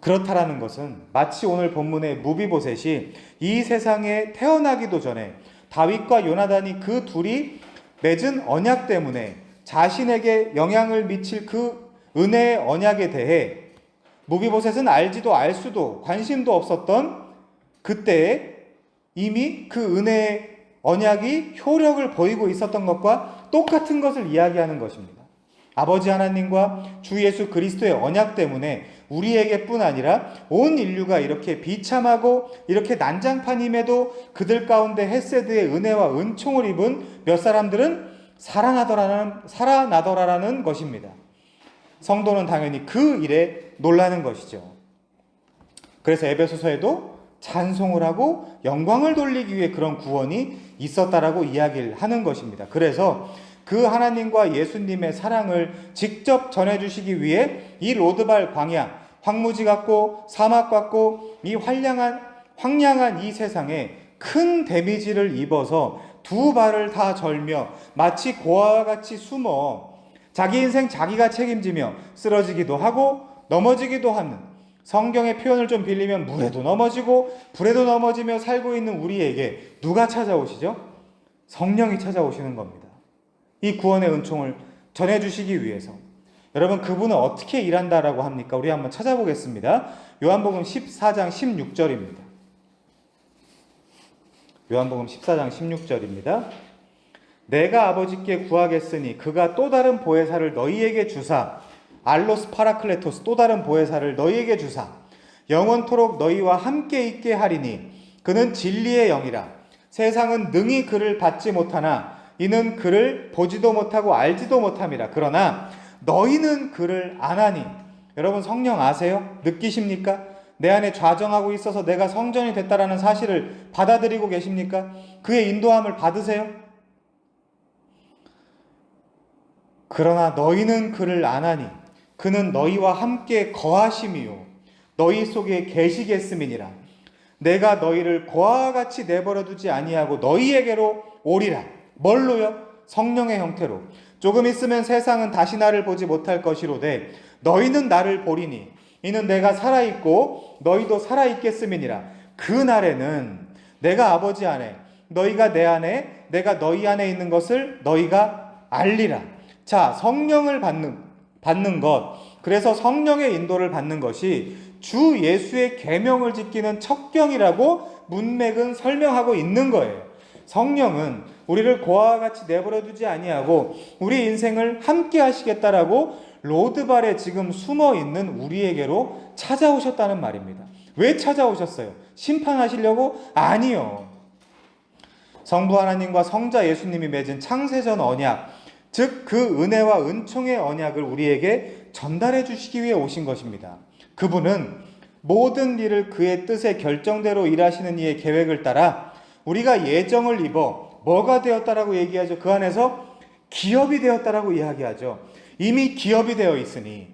그렇다라는 것은 마치 오늘 본문의 무비보셋이 이 세상에 태어나기도 전에 다윗과 요나단이 그 둘이 맺은 언약 때문에 자신에게 영향을 미칠 그 은혜의 언약에 대해 무비보셋은 알지도 알 수도 관심도 없었던 그때에 이미 그 은혜의 언약이 효력을 보이고 있었던 것과 똑같은 것을 이야기하는 것입니다. 아버지 하나님과 주 예수 그리스도의 언약 때문에 우리에게뿐 아니라 온 인류가 이렇게 비참하고 이렇게 난장판임에도 그들 가운데 헤세드의 은혜와 은총을 입은 몇 사람들은 살아나더라라는 것입니다. 성도는 당연히 그 일에 놀라는 것이죠. 그래서 에베소서에도 찬송을 하고 영광을 돌리기 위해 그런 구원이 있었다라고 이야기를 하는 것입니다. 그래서 그 하나님과 예수님의 사랑을 직접 전해주시기 위해 이 로드발 광야, 황무지 같고 사막 같고 이 황량한 이 세상에 큰 데미지를 입어서 두 발을 다 절며 마치 고아와 같이 숨어 자기 인생 자기가 책임지며 쓰러지기도 하고 넘어지기도 하는, 성경의 표현을 좀 빌리면 물에도 넘어지고 불에도 넘어지며 살고 있는 우리에게 누가 찾아오시죠? 성령이 찾아오시는 겁니다. 이 구원의 은총을 전해주시기 위해서. 여러분, 그분은 어떻게 일한다라고 합니까? 우리 한번 찾아보겠습니다. 요한복음 14장 16절입니다. 요한복음 14장 16절입니다. 내가 아버지께 구하겠으니 그가 또 다른 보혜사를 너희에게 주사, 알로스 파라클레토스, 또 다른 보혜사를 너희에게 주사 영원토록 너희와 함께 있게 하리니 그는 진리의 영이라. 세상은 능히 그를 받지 못하나 이는 그를 보지도 못하고 알지도 못함이라. 그러나 너희는 그를 아나니. 여러분, 성령 아세요? 느끼십니까? 내 안에 좌정하고 있어서 내가 성전이 됐다라는 사실을 받아들이고 계십니까? 그의 인도함을 받으세요? 그러나 너희는 그를 아나니 그는 너희와 함께 거하심이요 너희 속에 계시겠음이니라. 내가 너희를 고아와 같이 내버려 두지 아니하고 너희에게로 오리라. 뭘로요? 성령의 형태로. 조금 있으면 세상은 다시 나를 보지 못할 것이로되 너희는 나를 보리니 이는 내가 살아있고 너희도 살아있겠음이니라. 그 날에는 내가 아버지 안에 너희가 내 안에 내가 너희 안에 있는 것을 너희가 알리라. 자, 성령을 받는 것, 그래서 성령의 인도를 받는 것이 주 예수의 계명을 지키는 첩경이라고 문맥은 설명하고 있는 거예요. 성령은 우리를 고아와 같이 내버려 두지 아니하고 우리 인생을 함께 하시겠다라고 로드발에 지금 숨어 있는 우리에게로 찾아오셨다는 말입니다. 왜 찾아오셨어요? 심판하시려고? 아니요. 성부 하나님과 성자 예수님이 맺은 창세전 언약, 즉 그 은혜와 은총의 언약을 우리에게 전달해 주시기 위해 오신 것입니다. 그분은 모든 일을 그의 뜻의 결정대로 일하시는 이의 계획을 따라 우리가 예정을 입어 뭐가 되었다라고 얘기하죠? 그 안에서 기업이 되었다라고 이야기하죠. 이미 기업이 되어 있으니.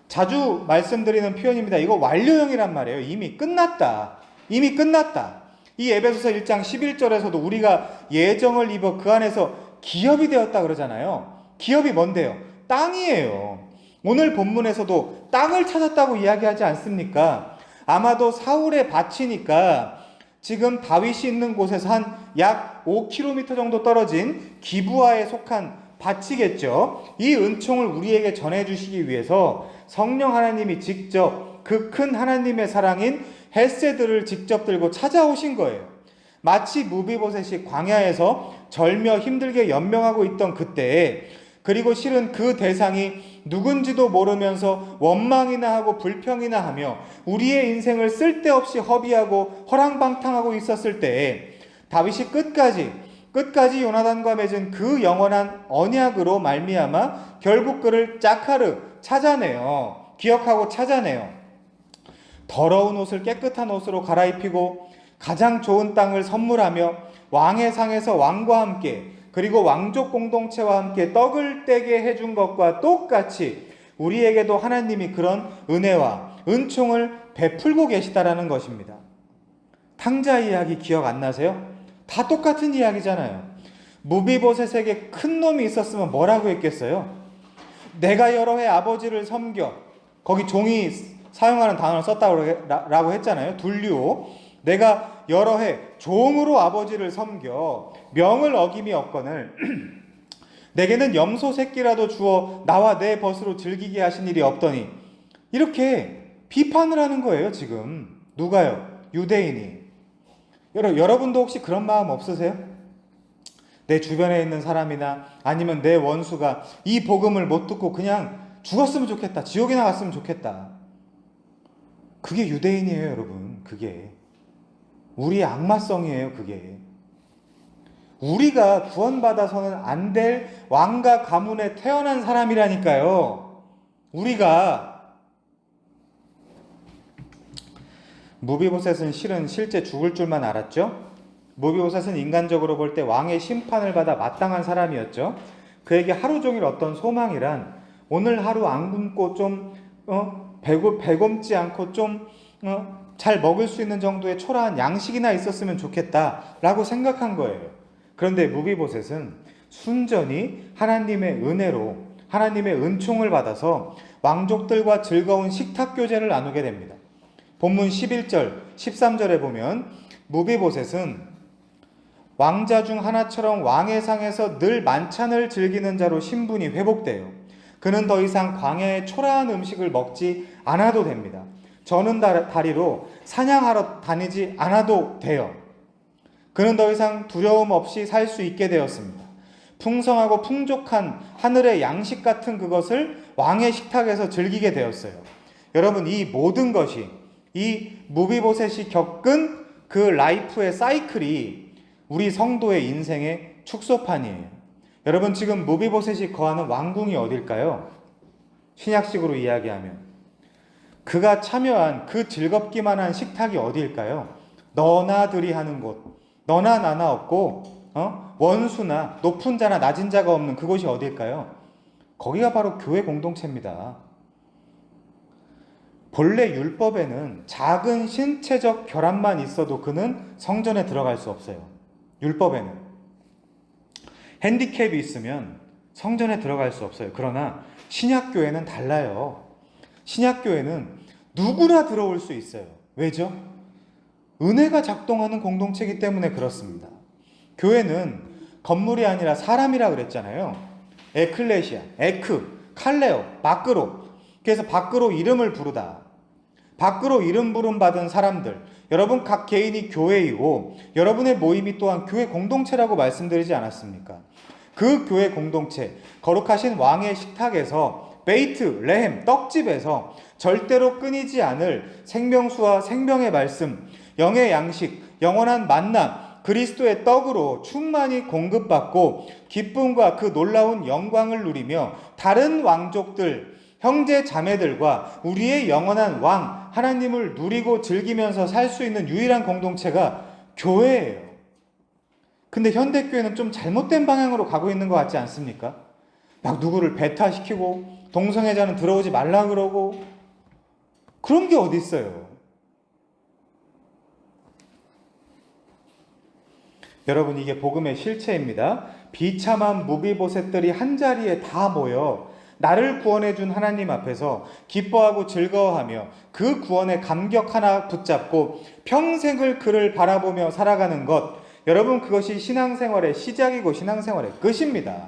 자주 말씀드리는 표현입니다. 이거 완료형이란 말이에요. 이미 끝났다. 이미 끝났다. 이 에베소서 1장 11절에서도 우리가 예정을 입어 그 안에서 기업이 되었다 그러잖아요. 기업이 뭔데요? 땅이에요. 오늘 본문에서도 땅을 찾았다고 이야기하지 않습니까? 아마도 사울의 밭이니까 지금 다윗이 있는 곳에서 한 약 5km 정도 떨어진 기브아에 속한 밭이겠죠. 이 은총을 우리에게 전해주시기 위해서 성령 하나님이 직접 그 큰 하나님의 사랑인 헤세드를 직접 들고 찾아오신 거예요. 마치 무비보셋이 광야에서 절며 힘들게 연명하고 있던 그때에, 그리고 실은 그 대상이 누군지도 모르면서 원망이나 하고 불평이나 하며 우리의 인생을 쓸데없이 허비하고 허랑방탕하고 있었을 때에 다윗이 끝까지 요나단과 맺은 그 영원한 언약으로 말미암아 결국 그를 짝하르 찾아내요. 기억하고 찾아내요. 더러운 옷을 깨끗한 옷으로 갈아입히고 가장 좋은 땅을 선물하며 왕의 상에서 왕과 함께 그리고 왕족 공동체와 함께 떡을 떼게 해준 것과 똑같이 우리에게도 하나님이 그런 은혜와 은총을 베풀고 계시다라는 것입니다. 탕자 이야기 기억 안 나세요? 다 똑같은 이야기잖아요. 무비보셋에게 큰 놈이 있었으면 뭐라고 했겠어요? 내가 여러 해 아버지를 섬겨, 거기 종이 사용하는 단어를 썼다고 했잖아요. 둘리오. 내가 여러 해 종으로 아버지를 섬겨 명을 어김이 없거늘 내게는 염소 새끼라도 주어 나와 내 벗으로 즐기게 하신 일이 없더니, 이렇게 비판을 하는 거예요. 지금 누가요? 유대인이. 여러분도 혹시 그런 마음 없으세요? 내 주변에 있는 사람이나 아니면 내 원수가 이 복음을 못 듣고 그냥 죽었으면 좋겠다, 지옥에 나갔으면 좋겠다. 그게 유대인이에요, 여러분. 그게 우리의 악마성이에요. 그게 우리가 구원받아서는 안 될 왕과 가문에 태어난 사람이라니까요. 우리가. 무비보셋은 실제 죽을 줄만 알았죠. 무비보셋은 인간적으로 볼 때 왕의 심판을 받아 마땅한 사람이었죠. 그에게 하루 종일 어떤 소망이란 오늘 하루 안 굶고 좀 배고프지 않고 좀 잘 먹을 수 있는 정도의 초라한 양식이나 있었으면 좋겠다라고 생각한 거예요. 그런데 무비보셋은 순전히 하나님의 은혜로 하나님의 은총을 받아서 왕족들과 즐거운 식탁 교제를 나누게 됩니다. 본문 11절, 13절에 보면 무비보셋은 왕자 중 하나처럼 왕의 상에서 늘 만찬을 즐기는 자로 신분이 회복돼요. 그는 더 이상 광야의 초라한 음식을 먹지 않아도 됩니다. 저는 다리로 사냥하러 다니지 않아도 돼요. 그는 더 이상 두려움 없이 살 수 있게 되었습니다. 풍성하고 풍족한 하늘의 양식 같은 그것을 왕의 식탁에서 즐기게 되었어요. 여러분, 이 모든 것이 이 무비보셋이 겪은 그 라이프의 사이클이 우리 성도의 인생의 축소판이에요. 여러분, 지금 무비보셋이 거하는 왕궁이 어딜까요? 신약식으로 이야기하면 그가 참여한 그 즐겁기만 한 식탁이 어디일까요? 너나들이 하는 곳, 너나 나나 없고 원수나 높은 자나 낮은 자가 없는 그곳이 어딜까요? 거기가 바로 교회 공동체입니다. 본래 율법에는 작은 신체적 결함만 있어도 그는 성전에 들어갈 수 없어요. 율법에는 핸디캡이 있으면 성전에 들어갈 수 없어요. 그러나 신약교회는 달라요. 신약교회는 누구나 들어올 수 있어요. 왜죠? 은혜가 작동하는 공동체이기 때문에 그렇습니다. 교회는 건물이 아니라 사람이라 그랬잖아요. 에클레시아, 에크, 칼레오, 마크로. 그래서 밖으로 이름을 부르다. 밖으로 이름 부름 받은 사람들, 여러분 각 개인이 교회이고 여러분의 모임이 또한 교회 공동체라고 말씀드리지 않았습니까? 그 교회 공동체, 거룩하신 왕의 식탁에서, 베이트, 레헴, 떡집에서 절대로 끊이지 않을 생명수와 생명의 말씀, 영의 양식, 영원한 만남, 그리스도의 떡으로 충만히 공급받고 기쁨과 그 놀라운 영광을 누리며 다른 왕족들, 형제 자매들과 우리의 영원한 왕 하나님을 누리고 즐기면서 살 수 있는 유일한 공동체가 교회예요. 근데 현대교회는 좀 잘못된 방향으로 가고 있는 것 같지 않습니까? 막 누구를 배타시키고 동성애자는 들어오지 말라 그러고 그런 게 어디 있어요? 여러분, 이게 복음의 실체입니다. 비참한 무비보셋들이 한자리에 다 모여 나를 구원해 준 하나님 앞에서 기뻐하고 즐거워하며 그 구원의 감격 하나 붙잡고 평생을 그를 바라보며 살아가는 것, 여러분, 그것이 신앙생활의 시작이고 신앙생활의 끝입니다.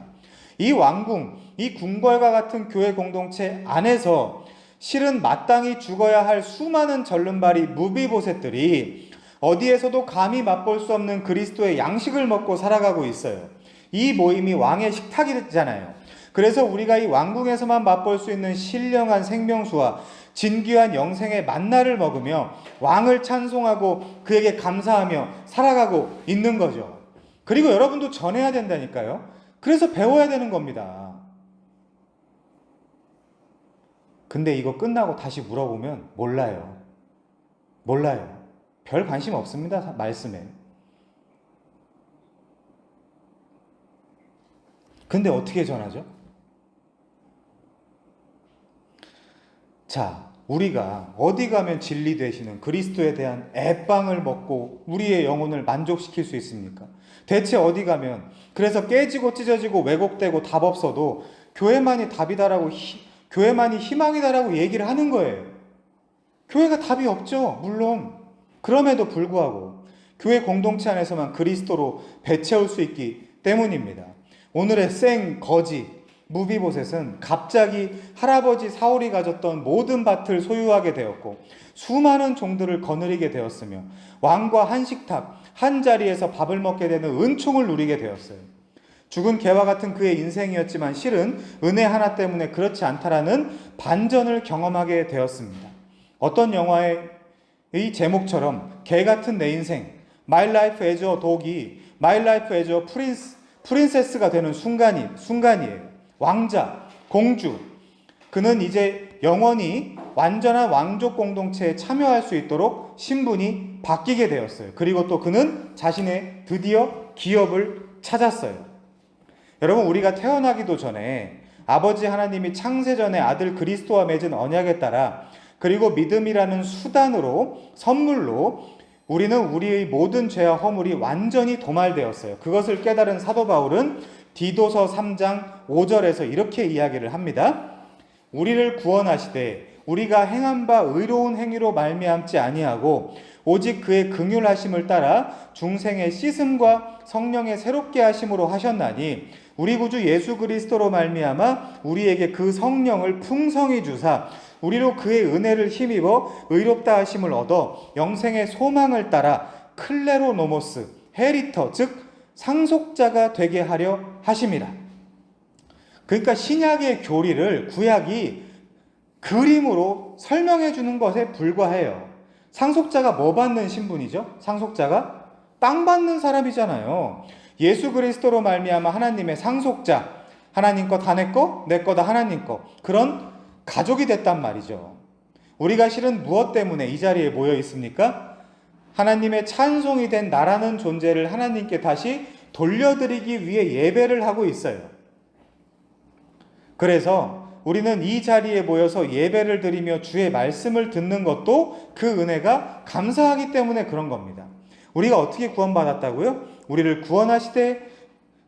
이 왕궁, 이 궁궐과 같은 교회 공동체 안에서 실은 마땅히 죽어야 할 수많은 절름발이 무비보셋들이 어디에서도 감히 맛볼 수 없는 그리스도의 양식을 먹고 살아가고 있어요. 이 모임이 왕의 식탁이잖아요. 그래서 우리가 이 왕궁에서만 맛볼 수 있는 신령한 생명수와 진귀한 영생의 만나를 먹으며 왕을 찬송하고 그에게 감사하며 살아가고 있는 거죠. 그리고 여러분도 전해야 된다니까요. 그래서 배워야 되는 겁니다. 근데 이거 끝나고 다시 물어보면 몰라요. 별 관심 없습니다. 말씀에. 근데 어떻게 전하죠? 자, 우리가 어디 가면 진리 되시는 그리스도에 대한 애빵을 먹고 우리의 영혼을 만족시킬 수 있습니까? 대체 어디 가면 그래서 깨지고 찢어지고 왜곡되고 답 없어도 교회만이 답이다라고 교회만이 희망이다라고 얘기를 하는 거예요. 교회가 답이 없죠. 물론. 그럼에도 불구하고 교회 공동체 안에서만 그리스도로 배채울 수 있기 때문입니다. 오늘의 거지 무비보셋은 갑자기 할아버지 사울이 가졌던 모든 밭을 소유하게 되었고 수많은 종들을 거느리게 되었으며 왕과 한 식탁, 한 자리에서 밥을 먹게 되는 은총을 누리게 되었어요. 죽은 개와 같은 그의 인생이었지만 실은 은혜 하나 때문에 그렇지 않다라는 반전을 경험하게 되었습니다. 어떤 영화의 제목처럼 개 같은 내 인생, My Life as a Dog이 My Life as a Princess가 되는 순간이에요. 왕자, 공주, 그는 이제 영원히 완전한 왕족 공동체에 참여할 수 있도록 신분이 바뀌게 되었어요. 그리고 또 그는 자신의 드디어 기업을 찾았어요. 여러분, 우리가 태어나기도 전에 아버지 하나님이 창세전에 아들 그리스도와 맺은 언약에 따라 그리고 믿음이라는 수단으로 선물로 우리는 우리의 모든 죄와 허물이 완전히 도말되었어요. 그것을 깨달은 사도 바울은 디도서 3장 5절에서 이렇게 이야기를 합니다. 우리를 구원하시되 우리가 행한 바 의로운 행위로 말미암지 아니하고 오직 그의 긍휼하심을 따라 중생의 씻음과 성령의 새롭게 하심으로 하셨나니 우리 구주 예수 그리스도로 말미암아 우리에게 그 성령을 풍성히 주사 우리로 그의 은혜를 힘입어 의롭다 하심을 얻어 영생의 소망을 따라 클레로노모스 헤리터 즉 상속자가 되게 하려 하심이라. 그러니까 신약의 교리를 구약이 그림으로 설명해 주는 것에 불과해요. 상속자가 뭐 받는 신분이죠? 상속자가 땅 받는 사람이잖아요. 예수 그리스도로 말미암아 하나님의 상속자, 하나님 거 다 내 거, 내 거 다 하나님 거, 그런 가족이 됐단 말이죠. 우리가 실은 무엇 때문에 이 자리에 모여 있습니까? 하나님의 찬송이 된 나라는 존재를 하나님께 다시 돌려드리기 위해 예배를 하고 있어요. 그래서 우리는 이 자리에 모여서 예배를 드리며 주의 말씀을 듣는 것도 그 은혜가 감사하기 때문에 그런 겁니다. 우리가 어떻게 구원받았다고요? 우리를 구원하시되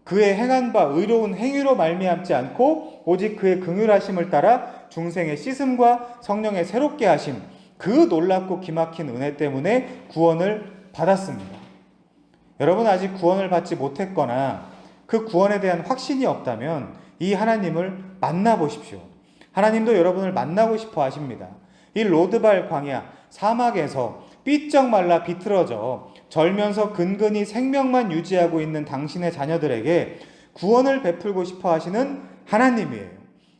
그의 행한 바 의로운 행위로 말미암지 않고 오직 그의 긍휼하심을 따라 중생의 씻음과 성령의 새롭게 하심, 그 놀랍고 기막힌 은혜 때문에 구원을 받았습니다. 여러분 아직 구원을 받지 못했거나 그 구원에 대한 확신이 없다면 이 하나님을 만나보십시오. 하나님도 여러분을 만나고 싶어 하십니다. 이 로드발 광야 사막에서 삐쩍 말라 비틀어져 절면서 근근히 생명만 유지하고 있는 당신의 자녀들에게 구원을 베풀고 싶어 하시는 하나님이에요.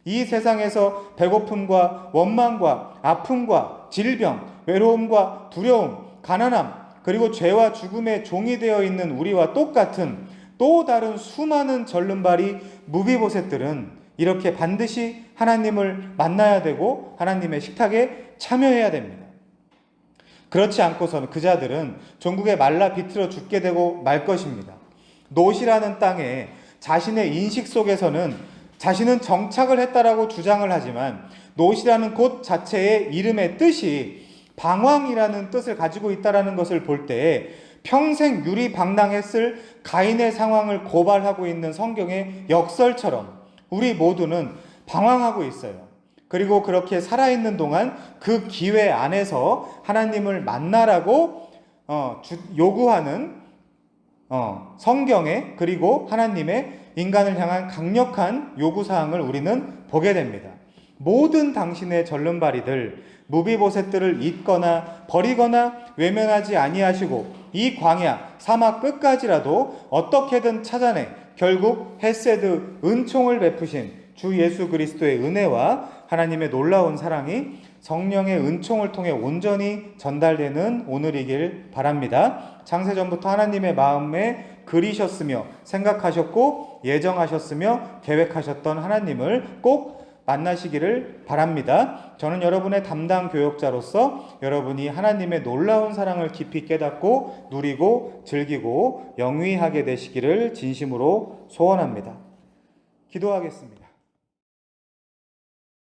이 세상에서 배고픔과 원망과 아픔과 질병, 외로움과 두려움, 가난함, 그리고 죄와 죽음의 종이 되어 있는 우리와 똑같은 또 다른 수많은 절름발이 무비보셋들은 이렇게 반드시 하나님을 만나야 되고 하나님의 식탁에 참여해야 됩니다. 그렇지 않고서는 그 자들은 종국에 말라 비틀어 죽게 되고 말 것입니다. 노시라는 땅에 자신의 인식 속에서는 자신은 정착을 했다라고 주장을 하지만 노시라는 곳 자체의 이름의 뜻이 방황이라는 뜻을 가지고 있다는 것을 볼 때 평생 유리방랑했을 가인의 상황을 고발하고 있는 성경의 역설처럼 우리 모두는 방황하고 있어요. 그리고 그렇게 살아있는 동안 그 기회 안에서 하나님을 만나라고 요구하는 성경의 그리고 하나님의 인간을 향한 강력한 요구사항을 우리는 보게 됩니다. 모든 당신의 절름발이들 무비보셋들을 잊거나 버리거나 외면하지 아니하시고 이 광야 사막 끝까지라도 어떻게든 찾아내 결국 헤세드 은총을 베푸신 주 예수 그리스도의 은혜와 하나님의 놀라운 사랑이 성령의 은총을 통해 온전히 전달되는 오늘이길 바랍니다. 창세전부터 하나님의 마음에 그리셨으며 생각하셨고 예정하셨으며 계획하셨던 하나님을 꼭 만나시기를 바랍니다. 저는 여러분의 담당 교역자로서 여러분이 하나님의 놀라운 사랑을 깊이 깨닫고 누리고 즐기고 영위하게 되시기를 진심으로 소원합니다. 기도하겠습니다.